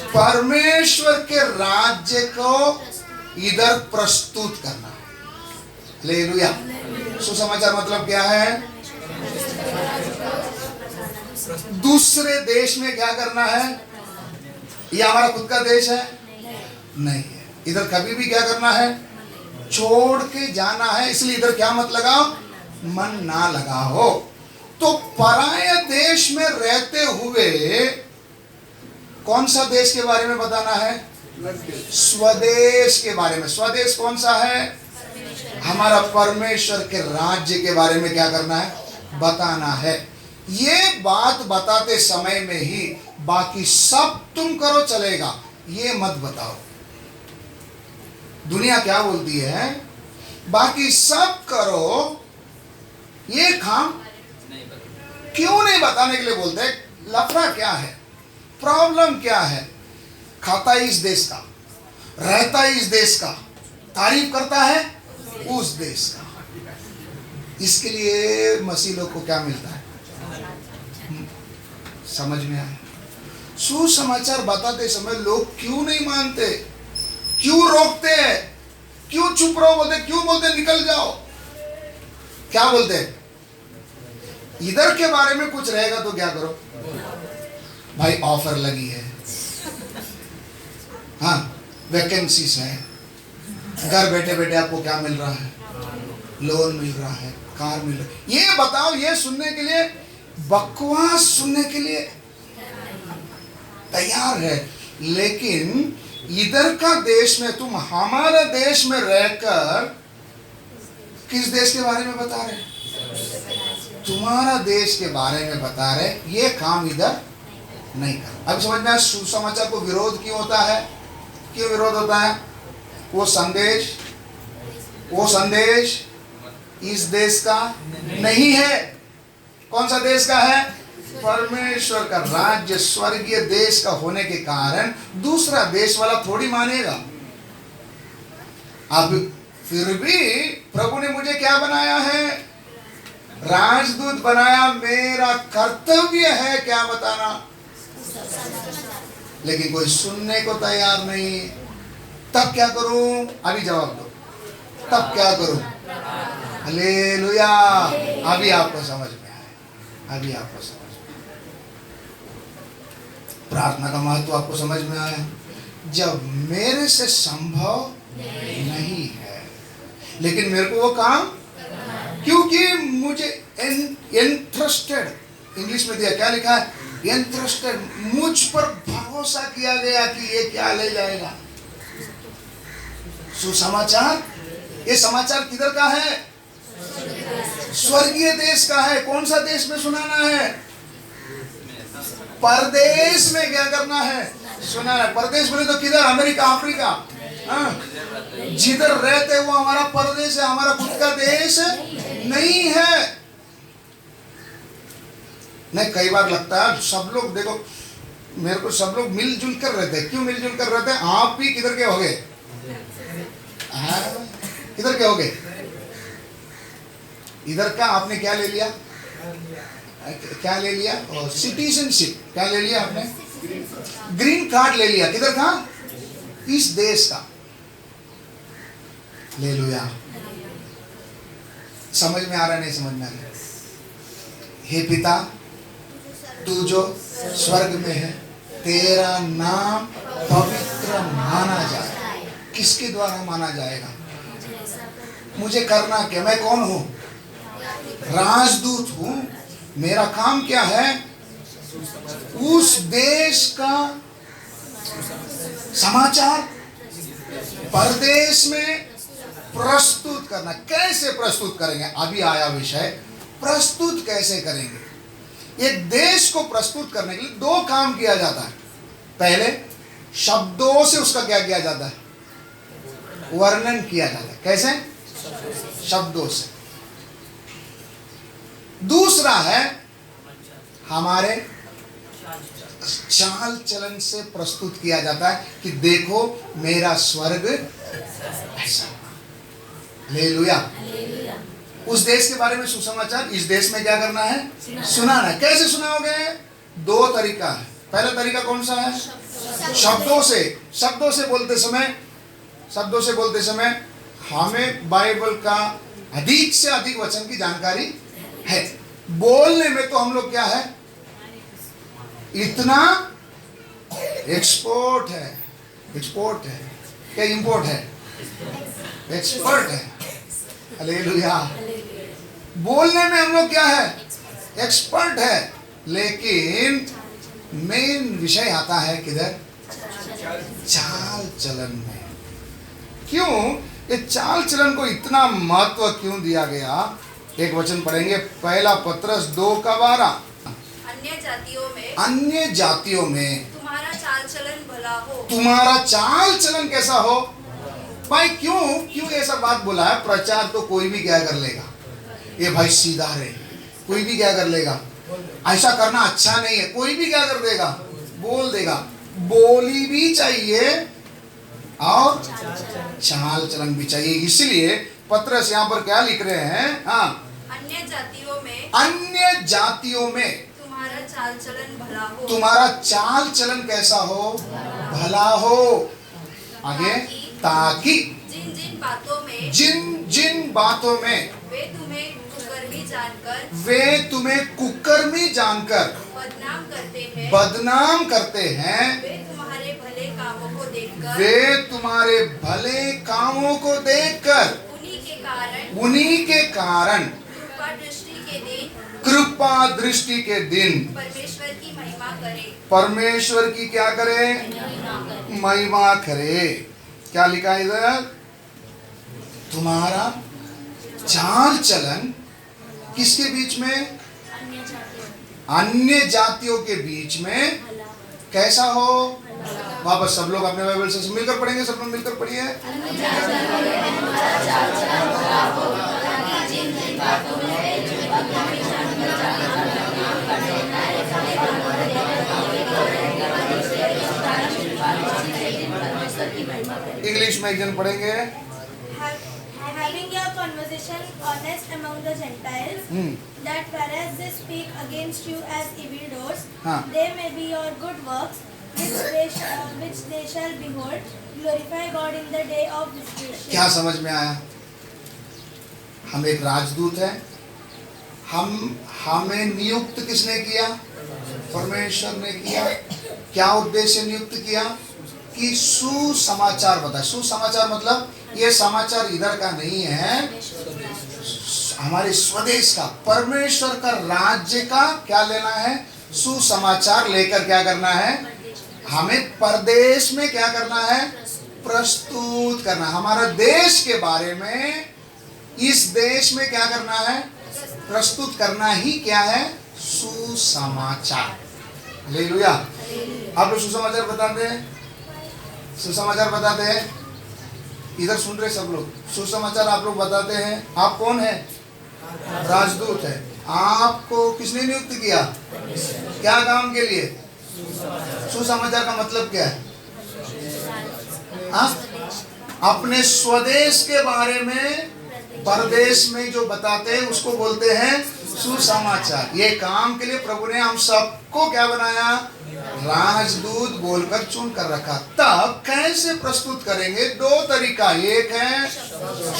Speaker 1: परमेश्वर के राज्य को इधर प्रस्तुत करना। हालेलुया। सुसमाचार मतलब क्या है? दूसरे देश में क्या करना है? ये हमारा खुद का देश है? नहीं है। इधर कभी भी क्या करना है? छोड़ के जाना है। इसलिए इधर क्या मत लगाओ? मन ना लगाओ। तो पराये देश में रहते हुए कौन सा देश के बारे में बताना है? स्वदेश के बारे में। स्वदेश कौन सा है? हमारा परमेश्वर के राज्य के बारे में क्या करना है? बताना है। ये बात बताते समय में ही बाकी सब तुम करो चलेगा, ये मत बताओ। दुनिया क्या बोलती है? बाकी सब करो, ये काम क्यों नहीं बताने के लिए बोलते? लफड़ा क्या है? प्रॉब्लम क्या है? खाता इस देश का, रहता इस देश का, तारीफ करता है उस देश का। इसके लिए मसीह लोग को क्या मिलता है? समझ में आया? सुसमाचार बताते समय लोग क्यों नहीं मानते? क्यों रोकते हैं? क्यों चुप रहो बोलते? क्यों बोलते निकल जाओ? क्या बोलते? इधर के बारे में कुछ रहेगा तो क्या करो भाई, ऑफर लगी है, हाँ वैकेंसीज है, घर बैठे बैठे आपको क्या मिल रहा है, लोन मिल रहा है, कार मिल रहा है, ये बताओ, ये सुनने के लिए, बकवास सुनने के लिए तैयार है। लेकिन इधर का देश में तुम हमारा देश में रहकर किस देश के बारे में बता रहे, तुम्हारा देश के बारे में बता रहे, ये काम इधर नहीं कर। अब समझ में आया सुसमाचार को विरोध क्यों होता है, क्यों विरोध होता है? वो संदेश इस देश का नहीं है। कौन सा देश का है? परमेश्वर का राज्य स्वर्गीय देश का होने के कारण दूसरा देश वाला थोड़ी मानेगा। अब फिर भी प्रभु ने मुझे क्या बनाया है? राजदूत बनाया, मेरा कर्तव्य है क्या बताना, लेकिन कोई सुनने को तैयार नहीं। तब क्या करूं? अभी जवाब दो, तब क्या करूं? हालेलुया। अभी आपको समझ में आया, अभी आपको समझ में आया। प्रार्थना का महत्व आपको समझ में आया। जब मेरे से संभव नहीं है, लेकिन मेरे को वो काम, क्योंकि मुझे इंटरेस्टेड, इंग्लिश में दिया क्या लिखा है? इंटरेस्टेड, मुझ पर भरोसा किया गया कि ये क्या ले जाएगा। सुसमाचार, ये समाचार किधर का है? स्वर्गीय देश का है। कौन सा देश में सुनाना है? परदेश में क्या करना है? सुनाना है। परदेश बोले तो किधर? अमेरिका, अफ्रीका, हाँ, जिधर रहते वो हमारा परदेश है, हमारा खुद का देश नहीं है। नहीं, कई बार लगता है सब लोग, देखो मेरे को सब लोग मिलजुल कर रहते हैं। क्यों मिलजुल कर रहते हैं? आप भी किधर के होगे? किधर के होगे? इधर का आपने क्या ले लिया? क्या ले लिया? और सिटीजनशिप क्या ले लिया आपने? ग्रीन कार्ड ले लिया। किधर का? इस देश का। हालेलुया। समझ में आ रहा, नहीं समझ में आ रहा? हे पिता, तू जो स्वर्ग में है, तेरा नाम पवित्र माना जाए। किसके द्वारा माना जाएगा? मुझे करना क्या? मैं कौन हूं? राजदूत हूं। मेरा काम क्या है? उस देश का समाचार परदेश में प्रस्तुत करना। कैसे प्रस्तुत करेंगे? अभी आया विषय, प्रस्तुत कैसे करेंगे। एक देश को प्रस्तुत करने के लिए दो काम किया जाता है। पहले शब्दों से उसका क्या किया जाता है? वर्णन किया जाता है। कैसे? शब्दों से। दूसरा है हमारे चाल चलन से प्रस्तुत किया जाता है कि देखो मेरा स्वर्ग ऐसा। हालेलुया। उस देश के बारे में सुसमाचार इस देश में क्या करना है? सुनाना है। कैसे सुनाओगे? दो तरीका है। पहला तरीका कौन सा है? शब्दों से। शब्दों से बोलते समय हमें बाइबल का अधिक से अधिक वचन की जानकारी है। बोलने में तो हम लोग क्या है? इतना एक्सपोर्ट है क्या? इंपोर्ट है? एक्सपर्ट है। हालेलुया। बोलने में हम लोग क्या है? एक्सपर्ट है। लेकिन मेन विषय आता है किधर? चाल चलन में। क्यों ये चाल चलन को इतना महत्व क्यों दिया गया? एक वचन पढ़ेंगे, पहला पत्रस 2:12। अन्य जातियों में
Speaker 2: तुम्हारा चाल चलन भला हो।
Speaker 1: तुम्हारा चाल चलन कैसा हो? भाई क्यों ऐसा बात बोला है? प्रचार तो कोई भी क्या कर लेगा। ये भाई सीधा रहे, कोई भी क्या कर लेगा। ऐसा करना अच्छा नहीं है, कोई भी क्या कर देगा, बोल देगा। बोली भी चाहिए और चाल चलन भी चाहिए। इसलिए पत्रस यहाँ पर क्या लिख रहे हैं? हाँ,
Speaker 2: अन्य
Speaker 1: जातियों में
Speaker 2: तुम्हारा चाल चलन भला हो।
Speaker 1: तुम्हारा चाल चलन कैसा हो? भला हो। आगे, ताकि
Speaker 2: जिन जिन बातों में
Speaker 1: वे तुम्हें
Speaker 2: जानकर
Speaker 1: वे तुम्हें कुकर्मी जानकर बदनाम करते हैं।
Speaker 2: वे तुम्हारे भले कामों को देखकर
Speaker 1: वे तुम्हारे भले कामों को देखकर उन्हीं के कारण कृपा दृष्टि के दिन
Speaker 2: परमेश्वर की महिमा करे।
Speaker 1: परमेश्वर की क्या करे? महिमा करे। क्या लिखा है इधर? तुम्हारा चाल चलन किसके बीच में? अन्य जातियों के बीच में कैसा हो? वापस सब लोग अपने बाइबल से मिलकर पढ़ेंगे। सब लोग मिलकर पढ़िए। इंग्लिश में एक जन पढ़ेंगे।
Speaker 4: Having your conversation honest among the Gentiles, that whereas they speak against you as evildoers, they may be your good works, which they shall behold, glorify God in the day of visitation.
Speaker 1: क्या समझ में आया? हम एक राजदूत है। हमें नियुक्त किसने किया? परमेश्वर ने किया। क्या उद्देश्य नियुक्त किया? कि सुसमाचार बताए। सुसमाचार मतलब ये समाचार इधर का नहीं है, हमारे स्वदेश का, परमेश्वर का राज्य का क्या लेना है? सुसमाचार लेकर क्या करना है? हमें परदेश में क्या करना है? प्रस्तुत करना। हमारा देश के बारे में, इस देश में क्या करना है? प्रस्तुत करना ही क्या है? सुसमाचार। हालेलुया। आप लोग सुसमाचार बताते हैं? सुसमाचार बताते हैं? इधर सुन रहे सब लोग? सुसमाचार आप लोग बताते हैं। आप कौन है? राजदूत है। आपको किसने नियुक्त किया? क्या काम के लिए? सुसमाचार का मतलब क्या है? अपने स्वदेश के बारे में परदेश में जो बताते हैं उसको बोलते हैं सुसमाचार। ये काम के लिए प्रभु ने हम सबको क्या बनाया? राजदूत बोलकर चुन कर रखा। तब कैसे प्रस्तुत करेंगे? दो तरीका। एक है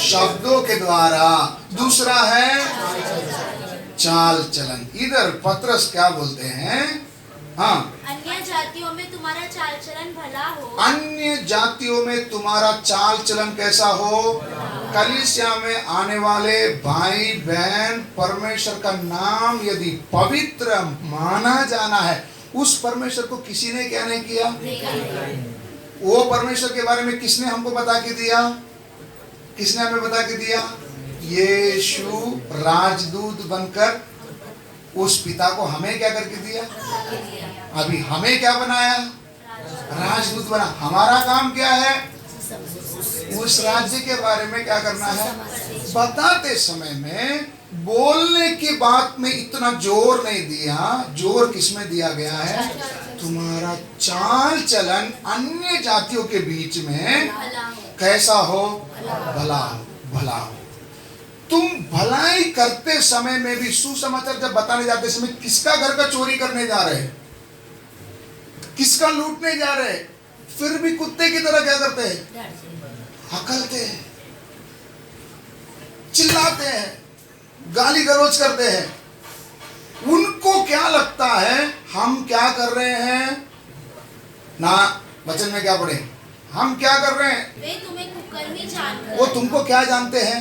Speaker 1: शब्दों के द्वारा, दूसरा है चाल चलन। इधर पत्रस क्या बोलते हैं?
Speaker 2: अन्य जातियों में तुम्हारा चाल चलन भला हो।
Speaker 1: अन्य जातियों में तुम्हारा चाल चलन कैसा हो? कलीसिया में आने वाले भाई बहन, परमेश्वर का नाम यदि पवित्र माना जाना है, उस परमेश्वर को किसी ने क्या नहीं किया? वो परमेश्वर के बारे में किसने हमको बता के दिया? किसने हमें बता के दिया? यीशु राजदूत बनकर उस पिता को हमें क्या करके दिया? अभी हमें क्या बनाया? राजदूत बना। हमारा काम क्या है? उस राज्य के बारे में क्या करना है? बताते समय में बोलने की बात में इतना जोर नहीं दिया। जोर किसमें दिया गया है? तुम्हारा चाल चलन अन्य जातियों के बीच में कैसा हो? भला हो। भला हो। तुम भलाई करते समय में भी, सुसमाचार जब बताने जाते समय, किसका घर का चोरी करने जा रहे हैं? किसका लूटने जा रहे हैं? फिर भी कुत्ते की तरह क्या करते हैं? हकलते हैं, चिल्लाते हैं, गाली गलौज करते हैं। उनको क्या लगता है हम क्या कर रहे हैं? ना वचन में क्या पढ़े? हम क्या कर रहे हैं?
Speaker 2: वे तुम्हें कुकर्मी जानकर।
Speaker 1: वो तुमको क्या जानते हैं?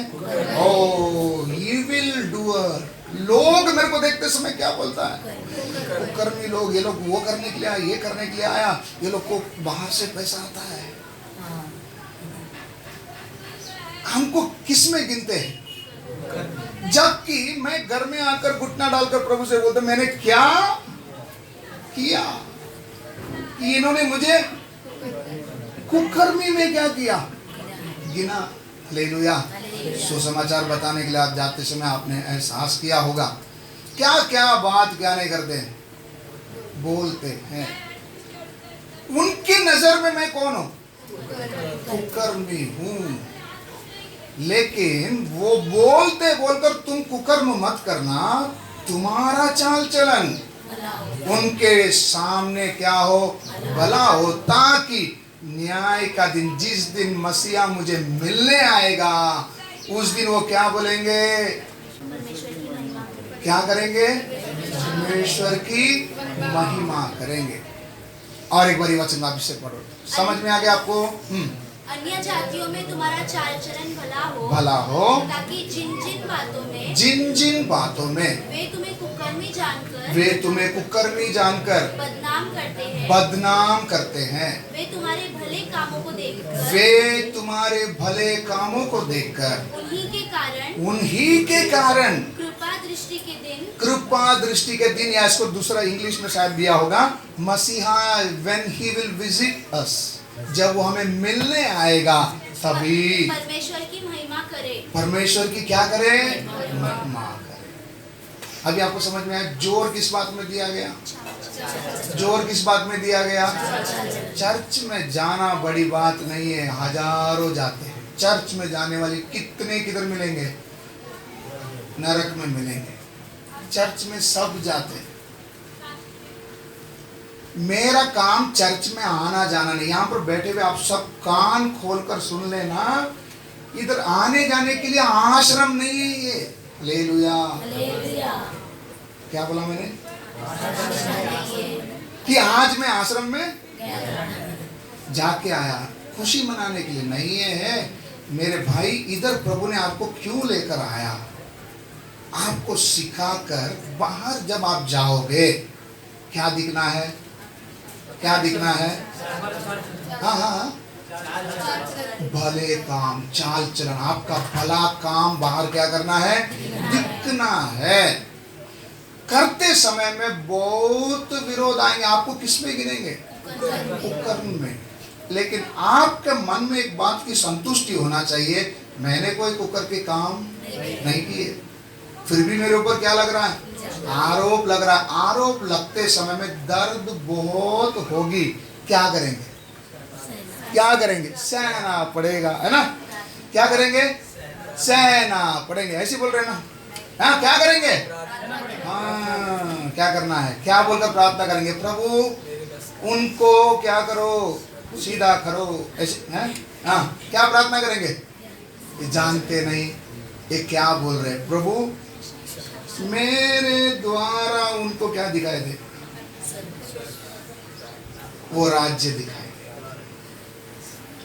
Speaker 1: ओ इविल डूअर। लोग मेरे को देखते समय क्या बोलता है? कुकर्मी लोग। ये लोग वो करने के लिए आया, ये करने के लिए आया, ये लोग को बाहर से पैसा आता है। हमको किस में गिनते हैं? जबकि मैं घर में आकर घुटना डालकर प्रभु से बोलता, मैंने क्या किया कि इन्होंने मुझे कुकर्मी में क्या किया? गिना। हालेलुया। सुसमाचार बताने के लिए आप जाते समय आपने एहसास किया होगा क्या क्या बात क्या नहीं करते हैं? बोलते हैं। उनकी नजर में मैं कौन हूं? कुकर्मी हूं। लेकिन वो बोलते बोलकर तुम कुकर्म मत करना। तुम्हारा चाल चलन उनके सामने क्या हो? भला हो, ताकि न्याय का दिन, जिस दिन मसीहा मुझे मिलने आएगा, उस दिन वो क्या बोलेंगे? क्या करेंगे? परमेश्वर की महिमा करेंगे। और एक बारी वचन वापस से पढ़ो, समझ में आ गया आपको?
Speaker 2: अन्य जातियों में तुम्हारा चाल चलन
Speaker 1: भला हो,
Speaker 2: ताकि जिन
Speaker 1: जिन बातों में
Speaker 2: वे तुम्हें
Speaker 1: कुकर्मी जानकर बदनाम करते हैं, वे तुम्हारे भले कामों को देखकर उन्हीं के कारण कृपा दृष्टि के दिन, या इसको दूसरा इंग्लिश में शायद दिया होगा, मसीहा when he will visit us, जब वो हमें मिलने आएगा तभी परमेश्वर की क्या करे? महिमा करे। अभी आपको समझ में आया जोर किस बात में दिया गया? जोर किस बात में दिया गया? चर्च में जाना बड़ी बात नहीं है, हजारों जाते हैं चर्च में। जाने वाले कितने किधर मिलेंगे? नरक में मिलेंगे। चर्च में सब जाते हैं। मेरा काम चर्च में आना जाना नहीं। यहाँ पर बैठे हुए आप सब कान खोलकर सुन लेना, इधर आने जाने के लिए आश्रम नहीं है ये। हालेलुया। क्या बोला मैंने? कि आज मैं आश्रम में जाके आया, खुशी मनाने के लिए नहीं है मेरे भाई। इधर प्रभु ने आपको क्यों लेकर आया? आपको सिखाकर बाहर जब आप जाओगे क्या दिखना है? क्या दिखना है? हाँ, भले काम, चाल चलन, आपका भला काम बाहर क्या करना है? दिखना है। करते समय में बहुत विरोध आएंगे। आपको किस में गिनेंगे? कुकर्म में। लेकिन आपके मन में एक बात की संतुष्टि होना चाहिए, मैंने कोई कुकर के काम नहीं किए, फिर भी मेरे ऊपर क्या लग रहा है? आरोप लग रहा है। आरोप लगते समय में दर्द बहुत होगी। क्या करेंगे? क्या करेंगे? सहना पड़ेगा, है ना? क्या करेंगे? सहना पड़ेंगे। ऐसे बोल रहे ना? हाँ, क्या करेंगे? हाँ, क्या करना है? क्या बोलकर प्रार्थना करेंगे? प्रभु उनको क्या करो? सीधा करो। ऐसे हैं? हाँ, क्या प्रार्थना करेंगे? ये जानते नहीं ये क्या बोल रहे? प्रभु मेरे द्वारा उनको क्या दिखाई दे? वो राज्य दिखाई दे।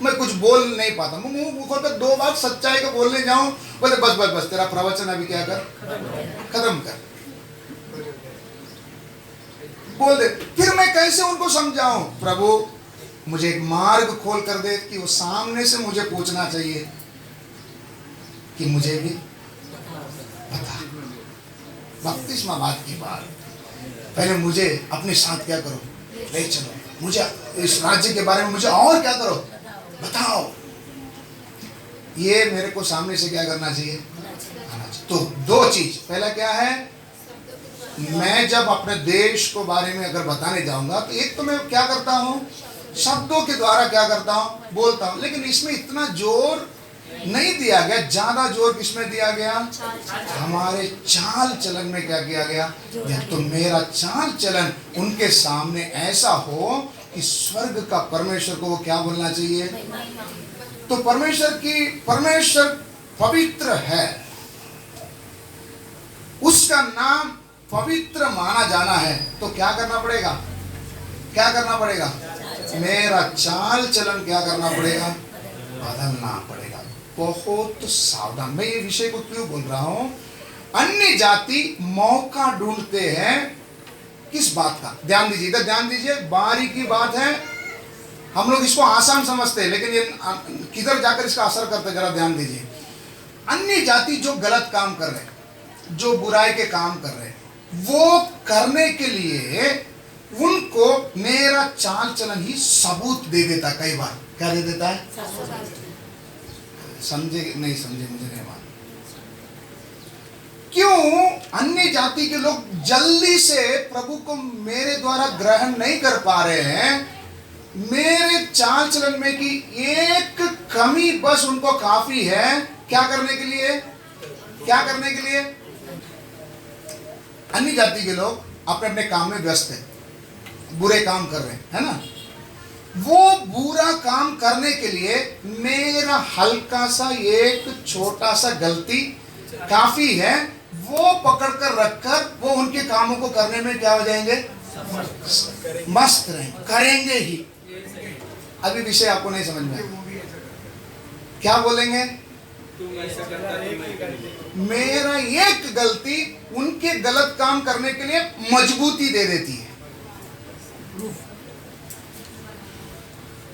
Speaker 1: मैं कुछ बोल नहीं पाता, मुंह खोलकर दो बात सच्चाई को बोलने जाऊं, बोले बस तेरा प्रवचन अभी क्या कर, खत्म कर, बोल दे। फिर मैं कैसे उनको समझाऊं? प्रभु मुझे एक मार्ग खोल कर दे कि वो सामने से मुझे पूछना चाहिए कि मुझे भी बता। बपतिस्मा बात की बात, पहले मुझे अपने साथ क्या करो? ले चलो, मुझे इस राज्य के बारे में मुझे और क्या करो? बताओ। ये मेरे को सामने से क्या करना चाहिए? तो दो चीज। पहला क्या है? मैं जब अपने देश को बारे में अगर बताने जाऊंगा तो एक तो मैं क्या करता हूं? शब्दों के द्वारा क्या करता हूं? बोलता हूं। लेकिन इसमें इतना जोर नहीं दिया गया। ज्यादा जोर किसमें दिया गया? हमारे चाल चलन में क्या किया गया? तो मेरा चाल चलन उनके सामने ऐसा हो कि स्वर्ग का परमेश्वर को वो क्या बोलना चाहिए? तो परमेश्वर पवित्र है, उसका नाम पवित्र माना जाना है। तो क्या करना पड़ेगा? क्या करना पड़ेगा? मेरा चाल चलन क्या करना पड़ेगा? बदलना पड़ेगा। बहुत सावधान। मैं ये विषय को क्यों बोल रहा हूं? अन्य जाति मौका ढूंढते हैं किस बात का? ध्यान दीजिए, इधर ध्यान दीजिए, बारी की बात है। हम लोग इसको आसान समझते हैं, लेकिन ये किधर जाकर इसका असर करता है जरा ध्यान दीजिए। अन्य जाति जो गलत काम कर रहे हैं, जो बुराई के काम कर रहे हैं, वो करने के लिए उनको मेरा चाल चलन ही सबूत दे देता। कई बार क्या दे देता है? समझे नहीं समझे मुझे नहीं मालूम। क्यों अन्य जाति के लोग जल्दी से प्रभु को मेरे द्वारा ग्रहण नहीं कर पा रहे हैं? मेरे चाल चलन में कि एक कमी बस उनको काफी है। क्या करने के लिए? क्या करने के लिए? अन्य जाति के लोग अपने अपने काम में व्यस्त हैं, बुरे काम कर रहे हैं, है ना? वो बुरा काम करने के लिए मेरा हल्का सा एक छोटा सा गलती काफी है, वो पकड़कर रखकर वो उनके कामों को करने में क्या हो जाएंगे? मस्त रहेंगे, करेंगे ही। अभी विषय आपको नहीं समझ में आया, क्या बोलेंगे? मेरा एक गलती उनके गलत काम करने के लिए मजबूती दे देती है।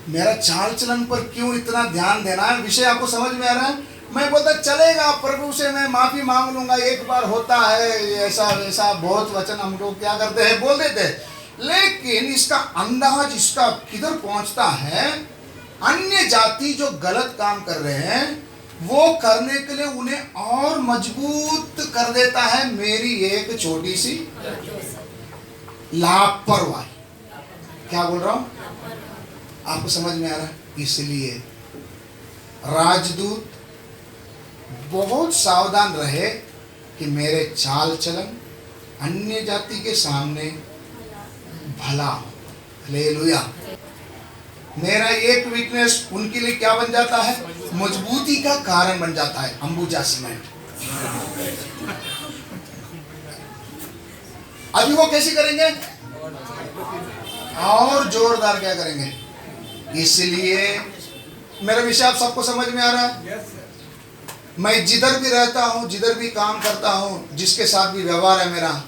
Speaker 1: मेरा चाल चलन पर क्यों इतना ध्यान देना है? विषय आपको समझ में आ रहा है? मैं बोलता चलेगा, प्रभु से मैं माफी मांग लूंगा, एक बार होता है ऐसा वैसा, बहुत वचन हम लोग क्या करते हैं, बोल देते हैं। लेकिन इसका अंदाज इसका किधर पहुंचता है? अन्य जाति जो गलत काम कर रहे हैं वो करने के लिए उन्हें और मजबूत कर देता है मेरी एक छोटी सी लापरवाही। क्या बोल रहा हूं? आपको समझ में आ रहा है? इसलिए राजदूत बहुत सावधान रहे कि मेरे चाल चलन अन्य जाति के सामने भला हो। हालेलुया। मेरा एक वीकनेस उनके लिए क्या बन जाता है? मजबूती का कारण बन जाता है। अंबुजा सीमेंट। अभी वो कैसे करेंगे? और जोरदार क्या करेंगे? इसलिए मेरा विषय आप सबको समझ में आ रहा है? मैं जिधर भी रहता हूं, जिधर भी काम करता हूं, जिसके साथ भी व्यवहार है मेरा,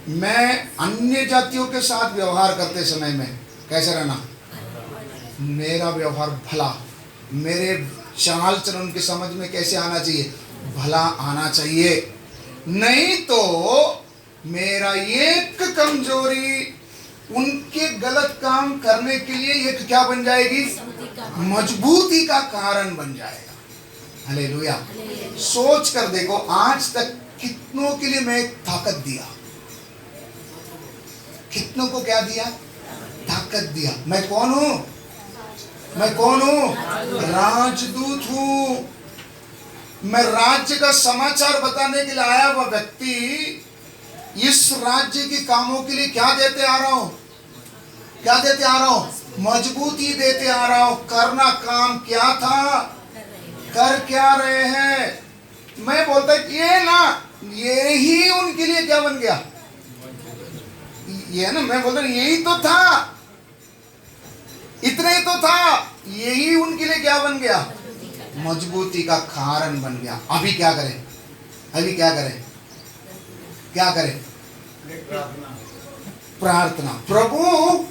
Speaker 1: मैं अन्य जातियों के साथ व्यवहार करते समय में कैसे रहना? मेरा व्यवहार भला, मेरे चाल चलन उनके समझ में कैसे आना चाहिए? भला आना चाहिए। नहीं तो मेरा एक कमजोरी उनके गलत काम करने के लिए एक क्या बन जाएगी? मजबूती का कारण बन जाएगा। हालेलुया। सोच कर देखो, आज तक कितनों के लिए मैं ताकत दिया, कितनों को क्या दिया? ताकत दिया। मैं कौन हूं? मैं कौन हूं? राजदूत हूं। मैं राज्य का समाचार बताने के लिए आया हुआ व्यक्ति इस राज्य के कामों के लिए क्या देते आ रहा हूं? क्या देते आ रहा हूं? मजबूती देते आ रहा हूं। करना काम क्या था, कर क्या रहे हैं? मैं बोलता ये ना, ये ही उनके लिए क्या बन गया? ये ना, मैं बोलता यही तो था, इतना ही तो था, यही उनके लिए क्या बन गया? मजबूती का कारण बन गया। अभी क्या करें? अभी क्या करें? क्या करें? प्रार्थना। प्रभु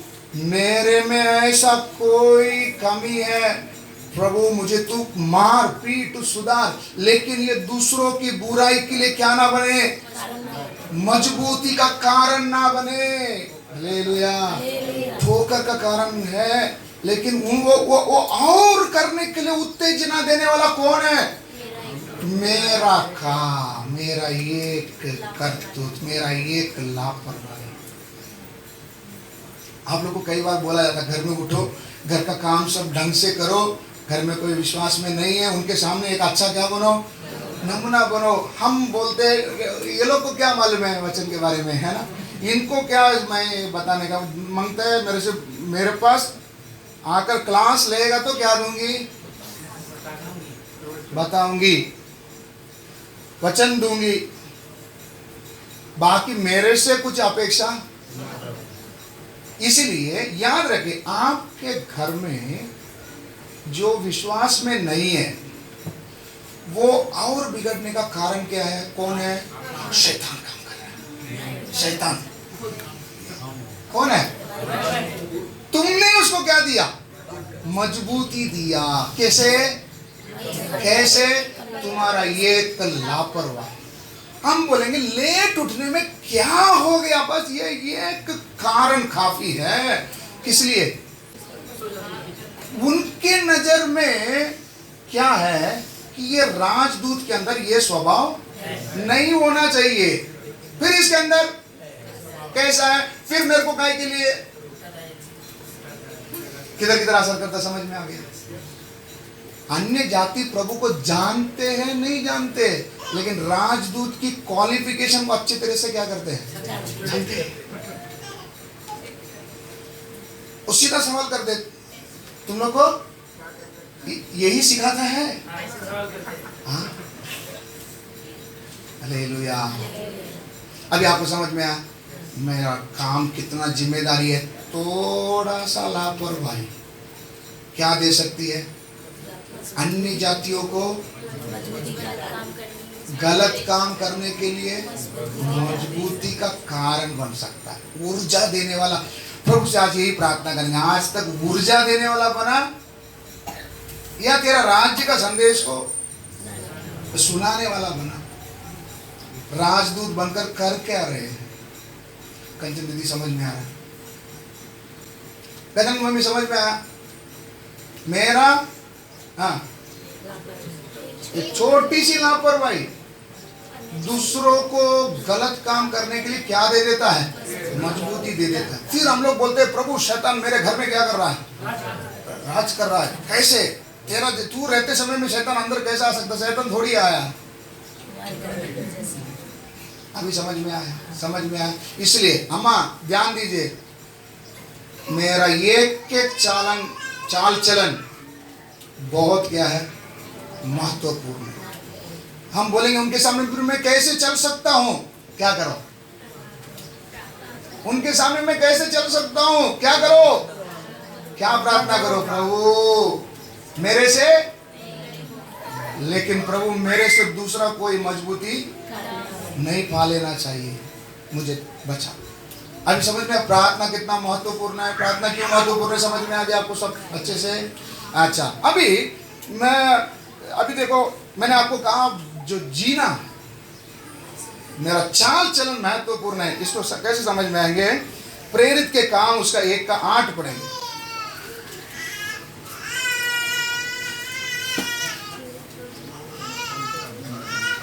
Speaker 1: मेरे में ऐसा कोई कमी है, प्रभु मुझे तू मार पीट सुधार, लेकिन ये दूसरों की बुराई के लिए क्या ना बने? मजबूती का कारण ना बने। हालेलुया। ठोकर का कारण है, लेकिन वो और करने के लिए उत्तेजना देने वाला कौन है? मेरा काम, मेरा एक करतूत, मेरा एक लापरवाही। आप लोग को कई बार बोला जाता है घर में उठो, घर का काम सब ढंग से करो, घर में कोई विश्वास में नहीं है उनके सामने एक अच्छा क्या बनो? नमूना बनो। हम बोलते ये लोग को क्या मालूम है वचन के बारे में, है ना? इनको क्या मैं बताने का मांगता है मेरे से, मेरे पास आकर क्लास लेगा तो क्या दूंगी? बताऊंगी, वचन दूंगी, बाकी मेरे से कुछ अपेक्षा। इसलिए याद रखें, आपके घर में जो विश्वास में नहीं है वो और बिगड़ने का कारण क्या है? कौन है? शैतान काम कर रहा है। शैतान कौन है? तुमने उसको क्या दिया? मजबूती दिया। कैसे? कैसे? तुम्हारा ये लापरवाही। हम बोलेंगे लेट उठने में क्या हो गया? बस ये एक कारण काफी है। किस लिए? उनके नजर में क्या है कि ये राजदूत के अंदर ये स्वभाव नहीं होना चाहिए। फिर इसके अंदर कैसा है? फिर मेरे को काय के लिए किधर किधर असर करता समझ में आ गया। अन्य जाति प्रभु को जानते हैं नहीं जानते, लेकिन राजदूत की क्वालिफिकेशन को अच्छी तरह से क्या करते हैं? जानते हैं। वो सीधा सवाल कर दे, तुम लोग को यही सिखाता है? हाँ? हालेलुया। अभी आपको समझ में आया मेरा काम कितना जिम्मेदारी है। थोड़ा सा लापरवाही क्या दे सकती है? अन्य जातियों को गलत काम करने के लिए मजबूती का कारण बन सकता है। ऊर्जा देने वाला, प्रभु से आज यही प्रार्थना करेंगे, आज तक ऊर्जा देने वाला बना या तेरा राज्य का संदेश को सुनाने वाला बना? राजदूत बनकर कर क्या रहे हैं? कंचन दीदी समझ में आ रहा है? कदम मम्मी समझ में आया? मेरा एक छोटी सी लापरवाही दूसरों को गलत काम करने के लिए क्या दे देता है? मजबूती दे देता है। फिर हम लोग बोलते हैं प्रभु शैतान मेरे घर में क्या कर रहा है? राज कर रहा है। कैसे? तेरा तू रहते समय में शैतान अंदर कैसे आ सकता? शैतान थोड़ी आया। अभी समझ में आया? समझ में आया? इसलिए अम्मा ध्यान दीजिए, मेरा एक एक चाल चलन बहुत क्या है? महत्वपूर्ण है। हम बोलेंगे उनके सामने मैं कैसे चल सकता हूं? क्या करो? उनके सामने मैं कैसे चल सकता हूं? क्या करो? क्या प्रार्थना करो? प्रभु मेरे से, लेकिन प्रभु मेरे से दूसरा कोई मजबूती नहीं पा लेना चाहिए, मुझे बचा। अभी समझ में प्रार्थना कितना महत्वपूर्ण है? प्रार्थना क्यों महत्वपूर्ण है समझ में आ गया आपको सब अच्छे से? अच्छा, अभी देखो मैंने आपको कहा जो जीना मेरा चाल चलन महत्वपूर्ण है। इसको कैसे समझ में आएंगे? प्रेरित के काम उसका 1 का 8 पढ़ेंगे।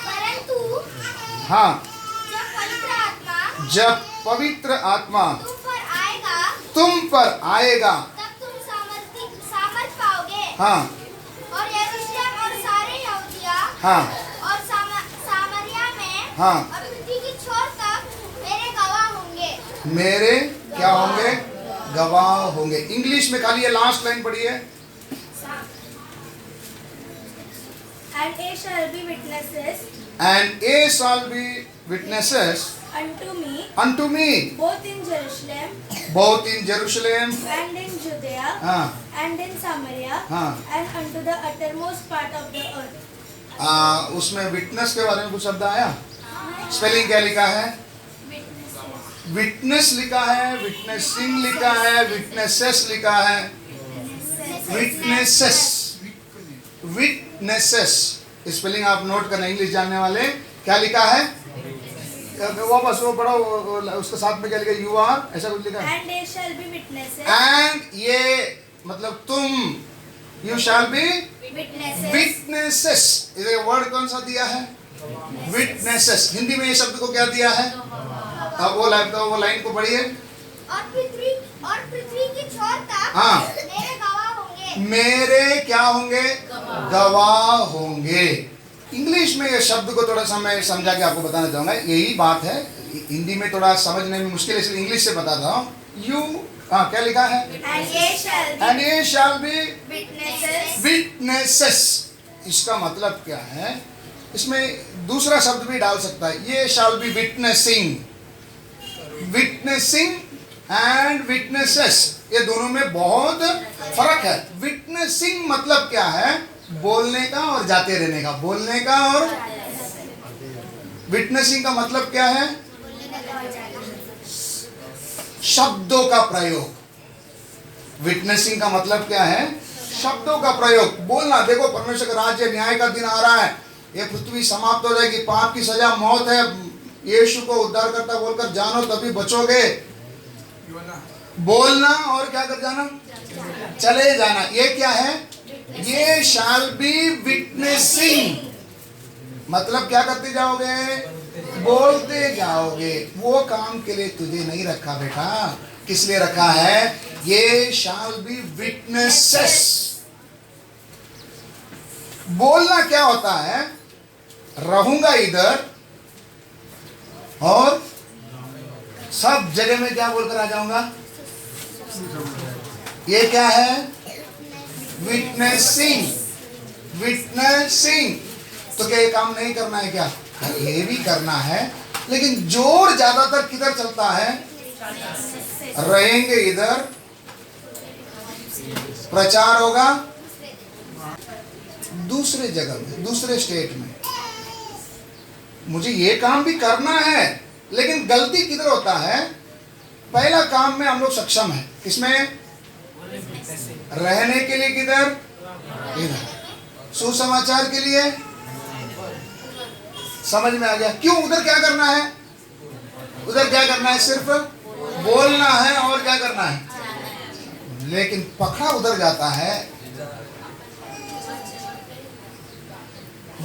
Speaker 4: परंतु
Speaker 1: हाँ,
Speaker 4: जब पवित्र आत्मा
Speaker 1: तुम पर आएगा
Speaker 4: तब तुम सामर्थ पाओगे।
Speaker 1: हाँ,
Speaker 4: और यरूशलेम और सारे यहूदिया
Speaker 1: हाँ,
Speaker 4: और सामरिया में
Speaker 1: हाँ,
Speaker 4: और पृथ्वी की छोर तक मेरे गवाह होंगे।
Speaker 1: मेरे क्या होंगे? गवाह होंगे। इंग्लिश में खाली ये लास्ट लाइन पढ़िए।
Speaker 4: And they shall be witnesses
Speaker 1: And ye shall be witnesses
Speaker 4: unto me
Speaker 1: both in Jerusalem
Speaker 4: and in Judea
Speaker 1: हाँ,
Speaker 4: and in Samaria
Speaker 1: हाँ,
Speaker 4: and unto the uttermost part of the earth.
Speaker 1: उसमें witness के बारे में कुछ शब्द आया? स्पेलिंग क्या लिखा है? विटनेस लिखा है, विटनेसिंग लिखा है, विटनेसेस लिखा है। विटनेसेस, विटनेसेस स्पेलिंग आप नोट करना, इंग्लिश जानने वाले। क्या लिखा है? वापस वो पढ़ो, उसके साथ में क्या लिखा? यू आर, ऐसा कुछ लिखा है।
Speaker 4: And they shall be witnesses.
Speaker 1: And ये मतलब तुम, you shall be
Speaker 4: Witnesses.
Speaker 1: Witnesses. ये वर्ड कौन सा दिया है? विटनेसेस। हिंदी में ये शब्द को क्या दिया है? अब वो लाइन को पढ़िए।
Speaker 4: और पृथ्वी की छोर तक
Speaker 1: हाँ,
Speaker 4: मेरे गवाह होंगे।
Speaker 1: मेरे क्या होंगे? गवाह होंगे। इंग्लिश में ये शब्द को थोड़ा सा मैं समझा के आपको बताना चाहूंगा। यही बात है, हिंदी में थोड़ा समझने में मुश्किल है, इसलिए इंग्लिश से बताता हूँ। यू क्या लिखा है?
Speaker 4: And
Speaker 1: ये shall be
Speaker 4: witnesses.
Speaker 1: witnesses। इसका मतलब क्या है? इसमें दूसरा शब्द भी डाल सकता है। ये shall be witnessing, witnessing and witnesses, ये दोनों में बहुत फर्क है। विटनेसिंग मतलब क्या है? बोलने का और जाते रहने का, बोलने का। और विटनेसिंग का मतलब क्या है? शब्दों का प्रयोग। विटनेसिंग का मतलब क्या है? शब्दों का प्रयोग, बोलना। देखो परमेश्वर का राज्य, न्याय का दिन आ रहा है, ये पृथ्वी समाप्त हो जाएगी, पाप की सजा मौत है, यीशु को उद्धारकर्ता बोलकर जानो तभी बचोगे। बोलना और क्या कर जाना? चले जाना। ये क्या है? ये शैल बी विटनेसिंग। मतलब क्या करते जाओगे? बोलते जाओगे। वो काम के लिए तुझे नहीं रखा बेटा। किस लिए रखा है? ये शैल बी विटनेसेस। बोलना क्या होता है? रहूंगा इधर और सब जगह में क्या बोलकर आ जाऊंगा? ये क्या है? विटनेसिंग। विटनेसिंग। तो क्या ये काम नहीं करना है क्या? ये भी करना है, लेकिन जोर ज्यादातर किधर चलता है? रहेंगे इधर, प्रचार होगा दूसरे जगह में, दूसरे स्टेट में। मुझे ये काम भी करना है, लेकिन गलती किधर होता है? पहला काम में हम लोग सक्षम है, किसमें? रहने के लिए किधर? इधर। सुसमाचार के लिए समझ में आ गया क्यों? उधर क्या करना है? उधर क्या करना है? सिर्फ बोलना है और क्या करना है? लेकिन पकड़ा उधर जाता है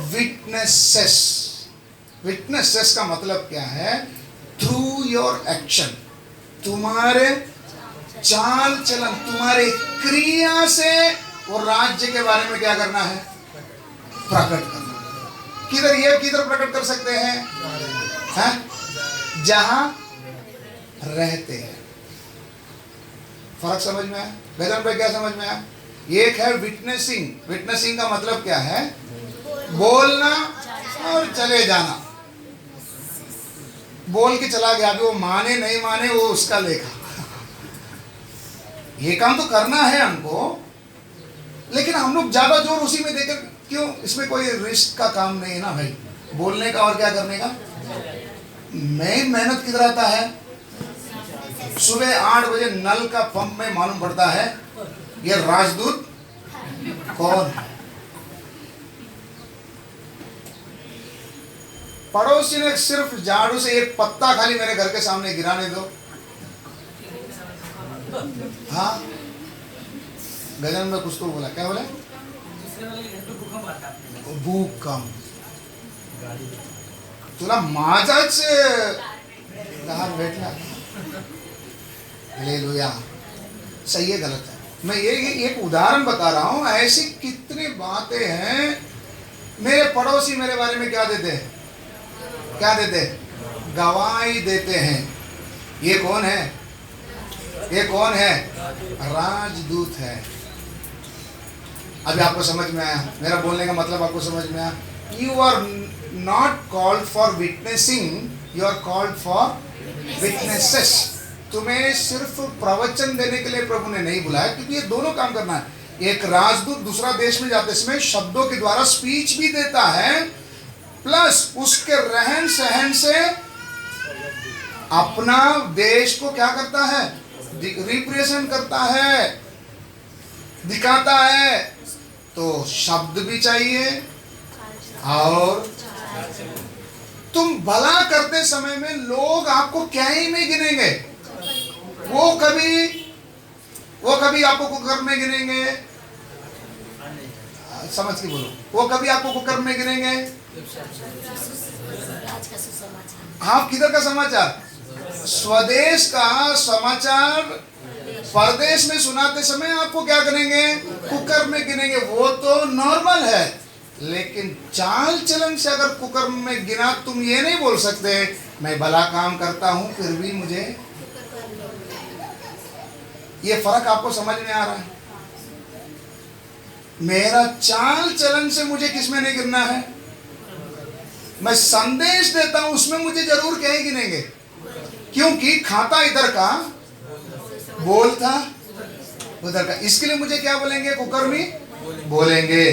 Speaker 1: विटनेसेस। विटनेसेस का मतलब क्या है? थ्रू योर एक्शन, तुम्हारे चाल चलन, तुम्हारे क्रिया से वो राज्य के बारे में क्या करना है? प्रकट करना। किधर? ये किधर प्रकट कर सकते हैं? जहां रहते हैं। फर्क समझ में आया? गजन पे क्या समझ में आया? एक है विटनेसिंग। विटनेसिंग का मतलब क्या है? बोलना और चले जाना। बोल के चला गया, अभी वो माने नहीं माने वो उसका लेखा। ये काम तो करना है हमको, लेकिन हम लोग ज्यादा जोर उसी में देकर क्यों? इसमें कोई रिस्क का काम नहीं है ना भाई, बोलने का और क्या करने का। मेन मेहनत किधर आता है? सुबह 8 बजे नल का पंप में मालूम पड़ता है ये राजदूत कौन है। पड़ोसी ने सिर्फ झाड़ू से एक पत्ता खाली मेरे घर के सामने गिराने दो। हाँ, गजन में कुछ तो बोला, क्या बोला? भूकंप। तुला माझाच लहान भेटला। हालेलुया। सही है गलत है? मैं ये एक उदाहरण बता रहा हूं। ऐसी कितनी बातें हैं। मेरे पड़ोसी मेरे बारे में क्या देते हैं? क्या देते हैं? गवाही देते हैं। ये कौन है? ये कौन है? राजदूत है। अभी आपको समझ में आया? मेरा बोलने का मतलब आपको समझ में आया? You are not called for witnessing, you are called for witnesses. तुम्हें सिर्फ प्रवचन देने के लिए प्रभु ने नहीं बुलाया, क्योंकि ये दोनों काम करना है। एक राजदूत दूसरा देश में जाते समय शब्दों के द्वारा स्पीच भी देता है, प्लस उसके रहन सहन से अपना देश को क्या करता है? रिप्रेजेंट करता है, दिखाता है। तो शब्द भी चाहिए। और तुम भला करते समय में लोग आपको क्या ही नहीं गिनेंगे? वो कभी आपको कुकर्म में गिनेंगे। समझ के बोलो, वो कभी आपको कुकर्म में गिनेंगे। आप किधर का समाचार? स्वदेश का समाचार परदेश में सुनाते समय आपको क्या करेंगे? कुकर्म में गिनेंगे। वो तो नॉर्मल है, लेकिन चाल चलन से अगर कुकर्म में गिना, तुम ये नहीं बोल सकते मैं भला काम करता हूं फिर भी मुझे। ये फर्क आपको समझ में आ रहा है? मेरा चाल चलन से मुझे किसमें नहीं गिरना है। मैं संदेश देता हूं उसमें मुझे जरूर क्या ही गिनेंगे, क्योंकि खाता इधर का, बोलता उधर का। इसके लिए मुझे क्या बोलेंगे? कुकर्मी बोलेंगे।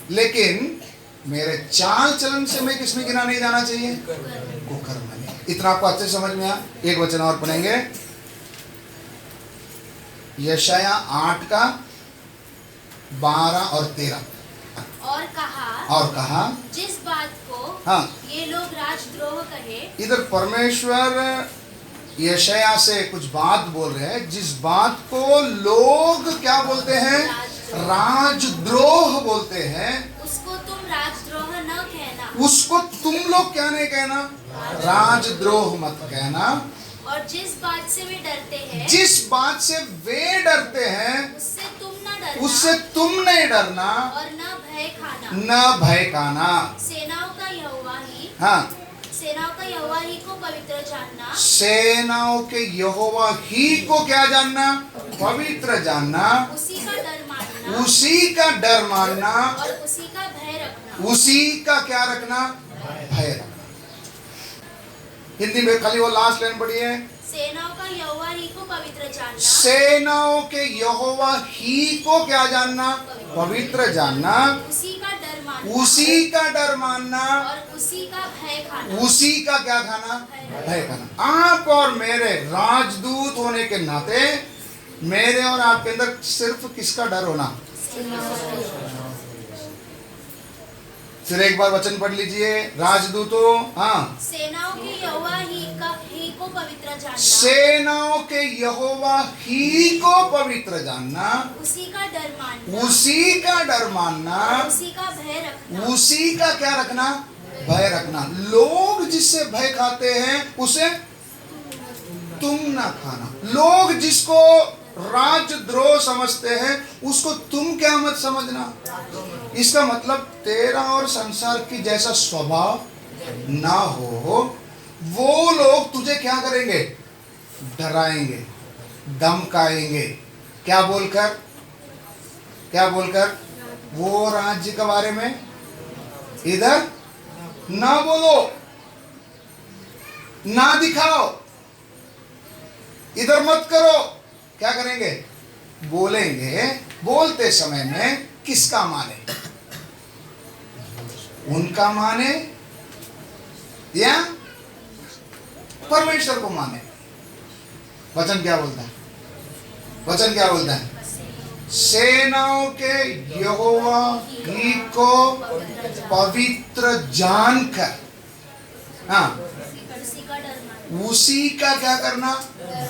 Speaker 1: लेकिन मेरे चाल चलन से मैं किसमें गिना नहीं जाना चाहिए? कुकर्म में। इतना आपको अच्छे समझ में आया? एक वचन और पढ़ेंगे, यशाया 8 का 12 और 13। और कहा
Speaker 2: जिस बात को
Speaker 1: हाँ,
Speaker 2: ये लोग राजद्रोह कहे।
Speaker 1: इधर परमेश्वर यशाया से कुछ बात बोल रहे हैं, जिस बात को लोग क्या बोलते हैं? राजद्रोह बोलते हैं।
Speaker 2: उसको तुम राजद्रोह न कहना।
Speaker 1: उसको तुम लोग क्या नहीं कहना? राजद्रोह मत कहना।
Speaker 2: और जिस बात से वे डरते हैं,
Speaker 1: जिस बात से वे डरते हैं,
Speaker 2: उससे तुम न डरना।
Speaker 1: उससे तुम नहीं डरना
Speaker 2: और न भय खाना।
Speaker 1: न भय खाना।
Speaker 2: सेनाओं का यहोवा ही,
Speaker 1: हाँ,
Speaker 2: सेनाओं का यहोवा ही को पवित्र जानना।
Speaker 1: सेनाओं के यहोवा ही को क्या जानना? पवित्र जानना।
Speaker 2: उसी का डर मानना।
Speaker 1: उसी का डर मानना
Speaker 2: और उसी का भय रखना।
Speaker 1: उसी का क्या रखना? भय रखना। हिंदी में खाली वो लास्ट लाइन पढ़िए।
Speaker 2: सेनाओं का यहोवा ही को पवित्र जानना।
Speaker 1: सेनाओं के यहोवा ही को क्या जानना? पवित्र जानना।
Speaker 2: उसी का डर मानना।
Speaker 1: उसी का डर मानना।
Speaker 2: और उसी का भय खाना।
Speaker 1: उसी का क्या खाना? भय खाना। आप और मेरे राजदूत होने के नाते मेरे और आपके अंदर सिर्फ किसका डर होना? फिर एक बार वचन पढ़ लीजिए। राजदूतों, हाँ,
Speaker 2: सेनाओं के यहोवा ही को पवित्र जानना।
Speaker 1: सेनाओं के यहोवा ही को पवित्र जानना।
Speaker 2: उसी का डर मानना।
Speaker 1: उसी का डर मानना।
Speaker 2: उसी का भय रखना।
Speaker 1: उसी का क्या रखना? भय रखना। लोग जिससे भय खाते हैं उसे तुम ना खाना। लोग जिसको राजद्रोह समझते हैं उसको तुम क्या मत समझना। इसका मतलब तेरा और संसार की जैसा स्वभाव ना हो। वो लोग तुझे क्या करेंगे? डराएंगे, धमकाएंगे। क्या बोलकर? क्या बोलकर? वो राज्य के बारे में इधर ना बोलो, ना दिखाओ, इधर मत करो। क्या करेंगे? बोलेंगे। बोलते समय में किसका माने? उनका माने या परमेश्वर को माने? वचन क्या बोलता है? वचन क्या बोलता है? सेनाओं के यहोवा ही को पवित्र जानकर, हाँ,
Speaker 2: उसी का डर मानना।
Speaker 1: उसी का क्या करना?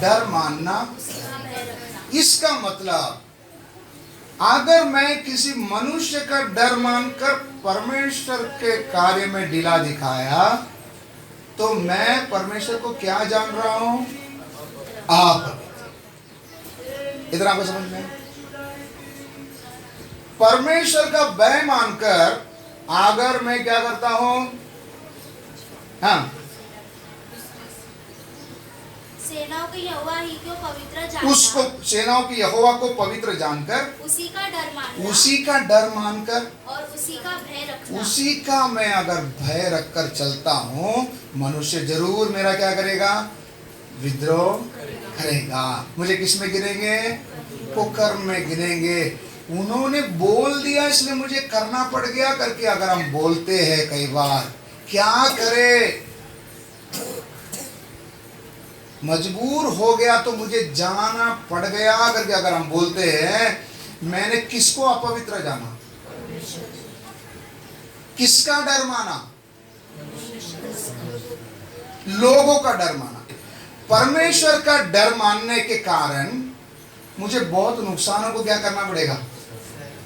Speaker 1: डर मानना।
Speaker 2: उसी का भय रखना।
Speaker 1: इसका मतलब अगर मैं किसी मनुष्य का डर मानकर परमेश्वर के कार्य में ढीला दिखाया तो मैं परमेश्वर को क्या जान रहा हूं? आप। इधर आपको समझ में? परमेश्वर का भय मानकर अगर मैं क्या करता हूं? हाँ,
Speaker 2: सेनाओं के यहोवा ही को पवित्र जानना।
Speaker 1: उसको, सेनाओं की यहोवा को पवित्र जानकर,
Speaker 2: उसी का डर मानना।
Speaker 1: उसी का डर मानकर,
Speaker 2: और उसी का भय रखना।
Speaker 1: उसी का मैं अगर भय रखकर चलता हूं, मनुष्य जरूर मेरा क्या करेगा? विद्रोह करेगा। मुझे किस में गिनेंगे? कुकर्म में गिनेंगे। उन्होंने बोल दिया इसलिए मुझे करना पड़ गया करके अगर हम बोलते हैं कई बार, क्या करे? मजबूर हो गया तो मुझे जाना पड़ गया करके अगर हम बोलते हैं, मैंने किसको अपवित्र जाना? किसका डर माना? लोगों का डर माना। परमेश्वर का डर मानने के कारण मुझे बहुत नुकसानों को क्या करना पड़ेगा?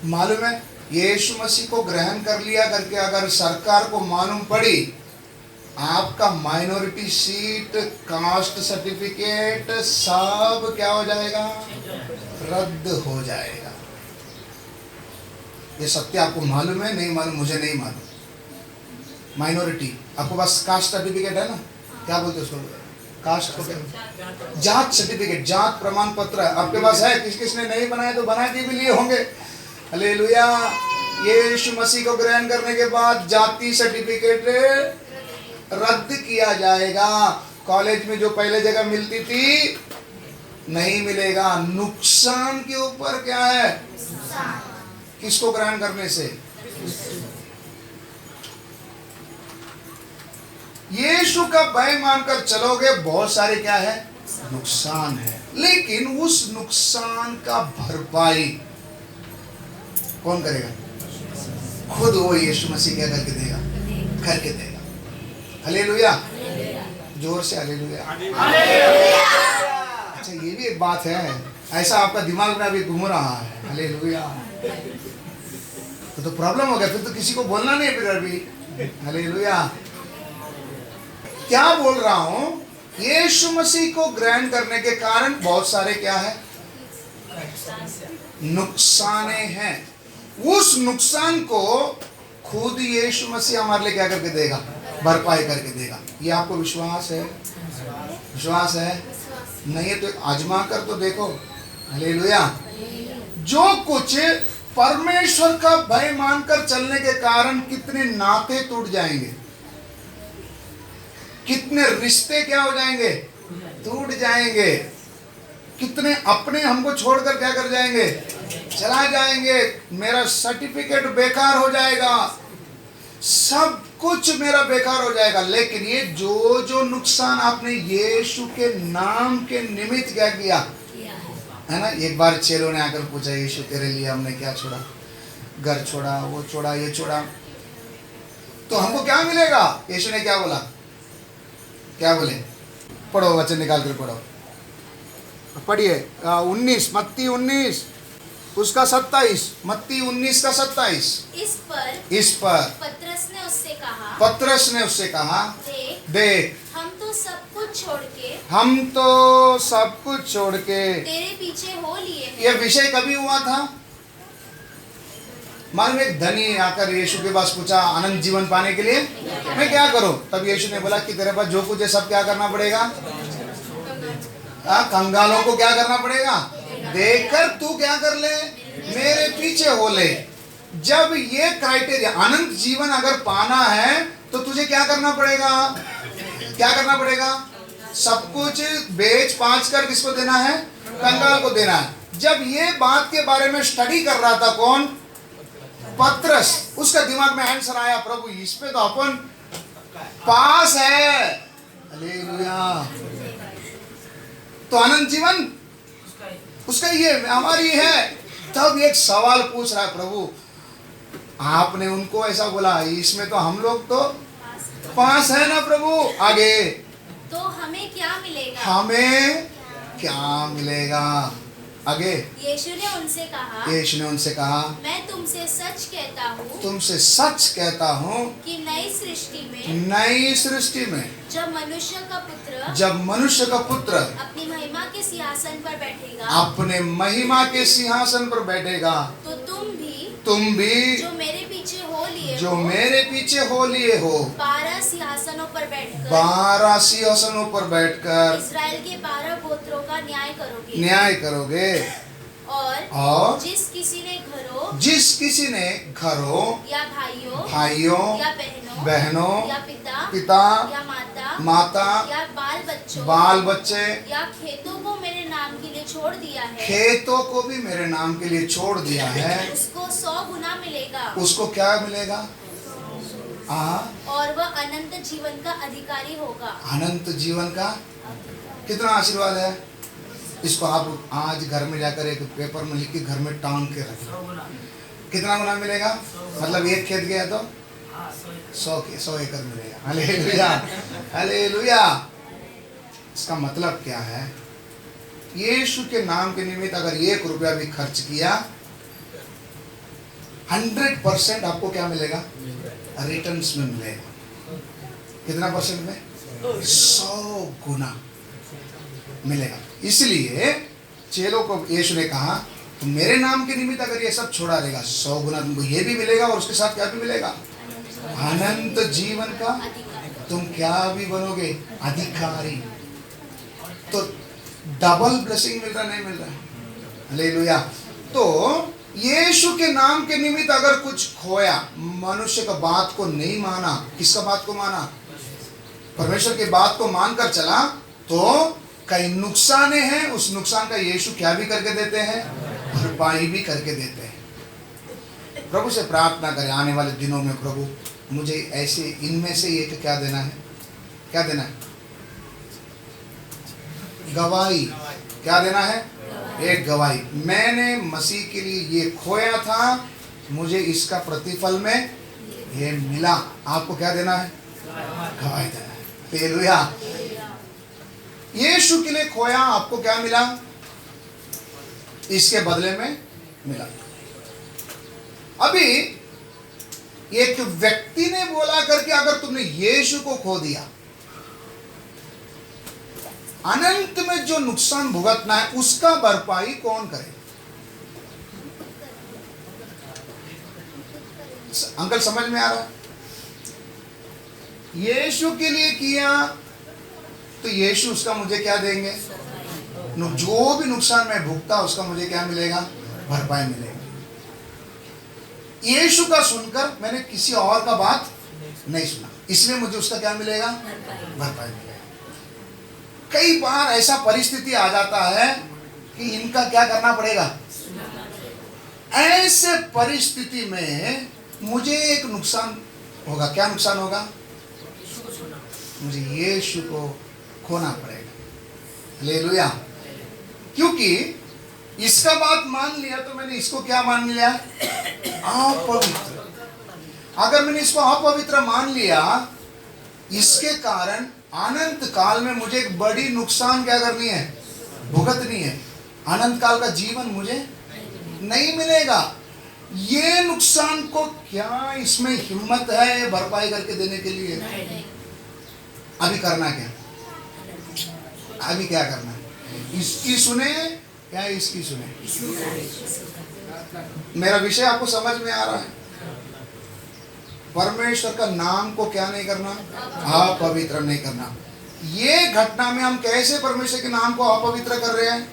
Speaker 1: मालूम है? यीशु मसीह को ग्रहण कर लिया करके अगर सरकार को मालूम पड़ी आपका माइनॉरिटी सीट, कास्ट सर्टिफिकेट सब क्या हो जाएगा? रद्द हो जाएगा। ये सत्य आपको मालूम है? नहीं मालूम? मुझे नहीं मालूम। माइनॉरिटी, आपको पास कास्ट सर्टिफिकेट है ना? क्या बोलते हैं उसको? कास्ट को क्या? जात सर्टिफिकेट, जात प्रमाण पत्र आपके पास है? किसने नहीं बनाया तो बना के भी लिए होंगे। हालेलुया। यीशु मसीह को ग्रहण करने के बाद जाति सर्टिफिकेट रद्द किया जाएगा। कॉलेज में जो पहले जगह मिलती थी नहीं मिलेगा। नुकसान के ऊपर क्या है? किसको ग्रहण करने से? यीशु का भय मानकर चलोगे, बहुत सारे क्या है? नुकसान है। लेकिन उस नुकसान का भरपाई कौन करेगा? खुद वो यीशु मसीह क्या करके देगा? करके देगा। हालेलुया। जोर से हालेलुया। अच्छा, ये भी एक बात है, ऐसा आपका दिमाग में अभी घूम रहा है। हालेलुया। तो प्रॉब्लम हो गया, फिर तो किसी को बोलना नहीं फिर अभी। हालेलुया। क्या बोल रहा हूं? यीशु मसीह को ग्रहण करने के कारण बहुत सारे क्या है? नुकसाने हैं। उस नुकसान को खुद यीशु मसीह हमारे लिए क्या करके देगा? भरपाई करके देगा। ये आपको विश्वास है? विश्वास है? नहीं है तो आजमा कर तो देखो। हालेलुया। जो कुछ परमेश्वर का भय मानकर चलने के कारण कितने नाते टूट जाएंगे, कितने रिश्ते क्या हो जाएंगे, टूट जाएंगे, कितने अपने हमको छोड़कर क्या कर जाएंगे, चला जाएंगे। मेरा सर्टिफिकेट बेकार हो जाएगा, सब कुछ मेरा बेकार हो जाएगा। लेकिन ये जो जो नुकसान आपने यीशु के नाम के निमित्त क्या किया है ना। एक बार चेलों ने आकर पूछा, यीशु तेरे लिए हमने क्या छोड़ा, घर छोड़ा, वो छोड़ा, ये छोड़ा, तो हमको क्या मिलेगा। यीशु ने क्या बोला, क्या बोले, पढ़ो वचन निकाल कर पढ़ो, पढ़िए 19 मत्ती 19 उसका 27, मत्ती 19 का 27। इस पर
Speaker 2: पतरस ने उससे कहा,
Speaker 1: पतरस ने उससे कहा, देख
Speaker 2: हम तो सब कुछ छोड़ के,
Speaker 1: हम तो सब कुछ छोड़ के
Speaker 2: तेरे पीछे हो लिए हैं।
Speaker 1: ये विषय कभी हुआ था। मालूम एक धनी आकर यीशु के पास पूछा अनंत जीवन पाने के लिए मैं क्या करूं। तब यीशु ने बोला कि तेरे पास जो कुछ है सब क्या करना पड़ेगा, कंगालों को क्या करना पड़ेगा, देखकर तू क्या कर ले, मेरे पीछे हो ले। जब ये क्राइटेरिया अनंत जीवन अगर पाना है तो तुझे क्या करना पड़ेगा, क्या करना पड़ेगा, सब कुछ बेच पाँच कर किसको देना है, कंगाल को देना है। जब ये बात के बारे में स्टडी कर रहा था कौन, पतरस, उसका दिमाग में आंसर आया, प्रभु इस पे तो अपन पास है, हालेलुया, तो अनंत जीवन उसका ये हमारी है। तब एक सवाल पूछ रहा है, प्रभु आपने उनको ऐसा बोला, इसमें तो हम लोग तो पास है ना प्रभु, आगे
Speaker 2: तो हमें क्या मिलेगा,
Speaker 1: हमें क्या मिलेगा, आगे।
Speaker 2: यीशु ने उनसे कहा,
Speaker 1: यीशु ने उनसे कहा,
Speaker 2: मैं तुमसे सच कहता हूँ,
Speaker 1: तुमसे सच कहता हूँ
Speaker 2: कि नई सृष्टि में जब मनुष्य का पुत्र अपनी महिमा के सिंहासन पर बैठेगा,
Speaker 1: अपने महिमा के सिंहासन पर बैठेगा,
Speaker 2: तो
Speaker 1: तुम भी
Speaker 2: जो मेरे पीछे हो लिए हो 12 सिंहासनों पर बैठकर
Speaker 1: इस्राएल
Speaker 2: के 12 गोत्रों का
Speaker 1: न्याय करोगे। और
Speaker 2: जिस किसी ने घरों
Speaker 1: या
Speaker 2: भाइयों
Speaker 1: या
Speaker 2: बहनों
Speaker 1: या
Speaker 2: पिता
Speaker 1: या
Speaker 2: माता
Speaker 1: या
Speaker 2: बाल
Speaker 1: बच्चे
Speaker 2: या खेतों को मेरे नाम के लिए छोड़ दिया है,
Speaker 1: खेतों को भी मेरे नाम के लिए छोड़ दिया है,
Speaker 2: उसको 100 गुना मिलेगा।
Speaker 1: उसको क्या मिलेगा,
Speaker 2: और वह अनंत जीवन का अधिकारी होगा।
Speaker 1: अनंत जीवन का कितना आशीर्वाद है। इसको आप आज घर में जाकर एक पेपर में लिख के घर में टांग के रखें, कितना गुना मिलेगा, मतलब एक खेत गया तो 100 एकड़ मिलेगा। Hallelujah, hallelujah. इसका मतलब क्या है, यीशु के नाम के निमित्त अगर 1 रुपया भी खर्च किया 100% आपको क्या मिलेगा, रिटर्न्स में मिलेगा। कितना परसेंट में, 100 गुना मिलेगा। इसलिए चेलों को यीशु ने कहा तो मेरे नाम के निमित्त अगर ये सब छोड़ा रहेगा 100 गुना तुमको ये भी मिलेगा, और उसके साथ क्या भी मिलेगा, अनंत जीवन का तुम क्या भी बनोगे, अधिकारी। तो डबल ब्लेसिंग मिल रहा, नहीं मिल रहा, हालेलुया। तो यीशु के नाम के निमित्त अगर कुछ खोया, मनुष्य का बात को नहीं माना, किसका बात को माना, परमेश्वर की बात को मानकर चला, तो कई नुकसान हैं, उस नुकसान का यीशु क्या भी करके देते हैं, भरपाई भी करके देते हैं। प्रभु से प्रार्थना करें आने वाले दिनों में, प्रभु मुझे ऐसे इनमें से एक क्या देना है, क्या देना है, गवाही, क्या देना है, एक गवाही। मैंने मसीह के लिए ये खोया था, मुझे इसका प्रतिफल में ये मिला। आपको क्या देना है, गवाही देना है। हालेलुया। यीशु के लिए खोया, आपको क्या मिला, इसके बदले में मिला। अभी एक व्यक्ति ने बोला करके अगर तुमने यीशु को खो दिया, अनंत में जो नुकसान भुगतना है उसका भरपाई कौन करे। अंकल समझ में आ रहा है, यीशु के लिए किया तो यीशु उसका मुझे क्या देंगे, जो भी नुकसान मैं भुगता उसका मुझे क्या मिलेगा, भरपाई मिलेगी। यीशु का सुनकर मैंने किसी और का बात नहीं सुना, इसलिए मुझे उसका क्या मिलेगा? भरपाई मिलेगा। कई बार ऐसा परिस्थिति आ जाता है कि इनका क्या करना पड़ेगा। ऐसे परिस्थिति में मुझे एक नुकसान होगा। क्या नुकसान होगा? मुझे यीशु को खोना पड़ेगा। हालेलुया। क्योंकि इसका बात मान लिया तो मैंने इसको क्या मान लिया? अपवित्र। अगर मैंने इसको अपवित्र मान लिया, इसके कारण अनंत काल में मुझे एक बड़ी नुकसान क्या करनी है? भुगतनी है। अनंत काल का जीवन मुझे नहीं मिलेगा। ये नुकसान को क्या इसमें हिम्मत है भरपाई करके देने के लिए? अभी करना क्या? अभी क्या करना है? इसकी सुने या इसकी सुने? मेरा विषय आपको समझ में आ रहा है? परमेश्वर का नाम को क्या नहीं करना? अपवित्र नहीं करना। ये घटना में हम कैसे परमेश्वर के नाम को अपवित्र कर रहे हैं?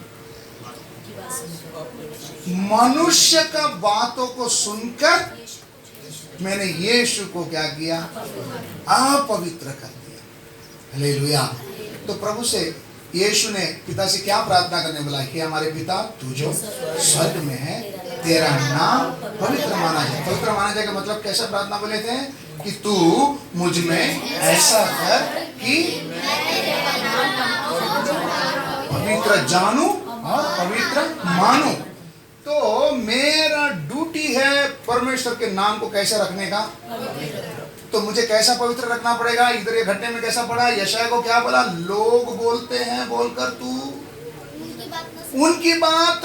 Speaker 1: मनुष्य का बातों को सुनकर मैंने यीशु को क्या किया? अपवित्र कर दिया। हालेलुया। तो प्रभु से यीशु ने पिता से क्या प्रार्थना करने बोला कि हमारे पिता तू जो स्वर्ग में है, तेरा नाम पवित्र माना जाए। पवित्र माना जाए का मतलब कैसा प्रार्थना बोले थे? कि तू मुझ में ऐसा कर कि पवित्र जानूं और पवित्र मानूं। तो मेरा ड्यूटी है परमेश्वर के नाम को कैसे रखने का? तो मुझे कैसा पवित्र रखना पड़ेगा? इधर ये घटने में कैसा पड़ा? यशाया को क्या बोला? लोग बोलते हैं बोलकर तू उनकी बात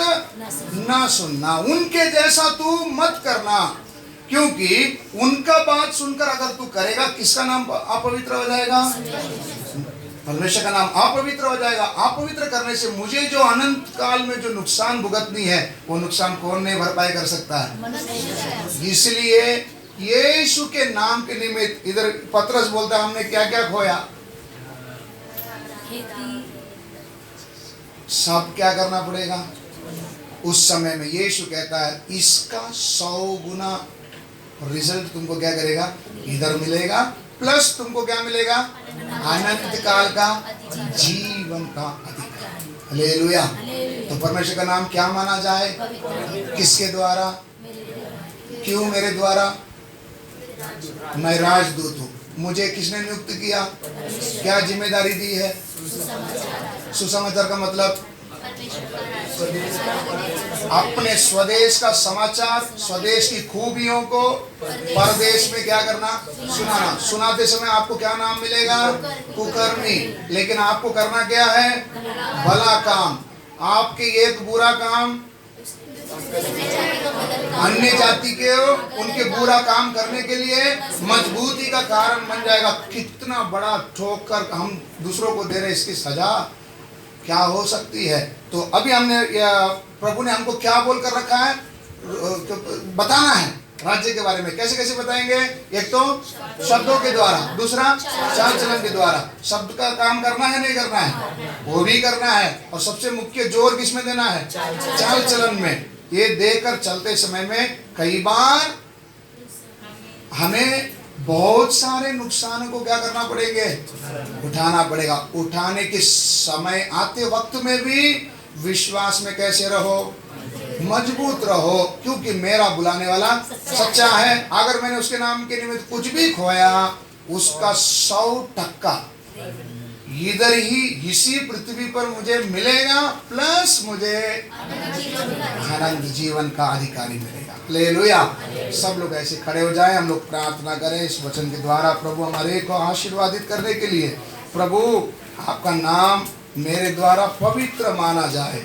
Speaker 1: ना सुनना, उनके जैसा तू मत करना, क्योंकि उनका बात सुनकर अगर तू करेगा, किसका नाम अपवित्र हो जाएगा? परमेश्वर का नाम अपवित्र हो जाएगा। अपवित्र करने से मुझे जो अनंत काल में जो नुकसान भुगतनी है, वो नुकसान कौन नहीं भरपाई कर सकता है? इसलिए यीशु के नाम के निमित्त इधर पतरस बोलता है हमने क्या क्या खोया? सब क्या करना पड़ेगा? उस समय में यीशु कहता है इसका 100 गुना रिजल्ट तुमको क्या करेगा? इधर मिलेगा, प्लस तुमको क्या मिलेगा? अनंत काल का जीवन का अधिकार। हालेलुया। तो परमेश्वर का नाम क्या माना जाए? किसके द्वारा? क्यों मेरे द्वारा? मैं राजदूत हूँ। मुझे किसने नियुक्त किया? क्या जिम्मेदारी दी है? सुसमाचार का मतलब अपने स्वदेश का समाचार, स्वदेश की खूबियों को परदेश में क्या करना? सुनाना। सुनाते समय आपको क्या नाम मिलेगा? कुकर्मी। लेकिन आपको करना क्या है? भला काम। आपके एक बुरा काम अन्य जाति के उनके बुरा काम करने के लिए मजबूती का कारण बन जाएगा। कितना बड़ा ठोकर हम दूसरों को दे रहे, इसकी सजा क्या हो सकती है? तो अभी हमने प्रभु ने हमको क्या बोल कर रखा है? बताना है राज्य के बारे में। कैसे कैसे बताएंगे? एक तो शब्दों के द्वारा, दूसरा चाल चलन के द्वारा। शब्द का काम करना है नहीं करना है? वो भी करना है। और सबसे मुख्य जोर किस में देना है? चाल चलन में। ये देकर चलते समय में कई बार हमें बहुत सारे नुकसान को क्या करना पड़ेंगे? उठाना पड़ेगा। उठाने के समय आते वक्त में भी विश्वास में कैसे रहो? मजबूत रहो, क्योंकि मेरा बुलाने वाला सच्चा है। अगर मैंने उसके नाम के निमित्त कुछ भी खोया, उसका 100% इधर ही इसी पृथ्वी पर मुझे मिलेगा, प्लस मुझे अनंत जीवन का अधिकारी मिलेगा। हालेलुया। सब लोग ऐसे खड़े हो जाएं, हम लोग प्रार्थना करें इस वचन के द्वारा प्रभु हमारे को आशीर्वादित करने के लिए। प्रभु आपका नाम मेरे द्वारा पवित्र माना जाए।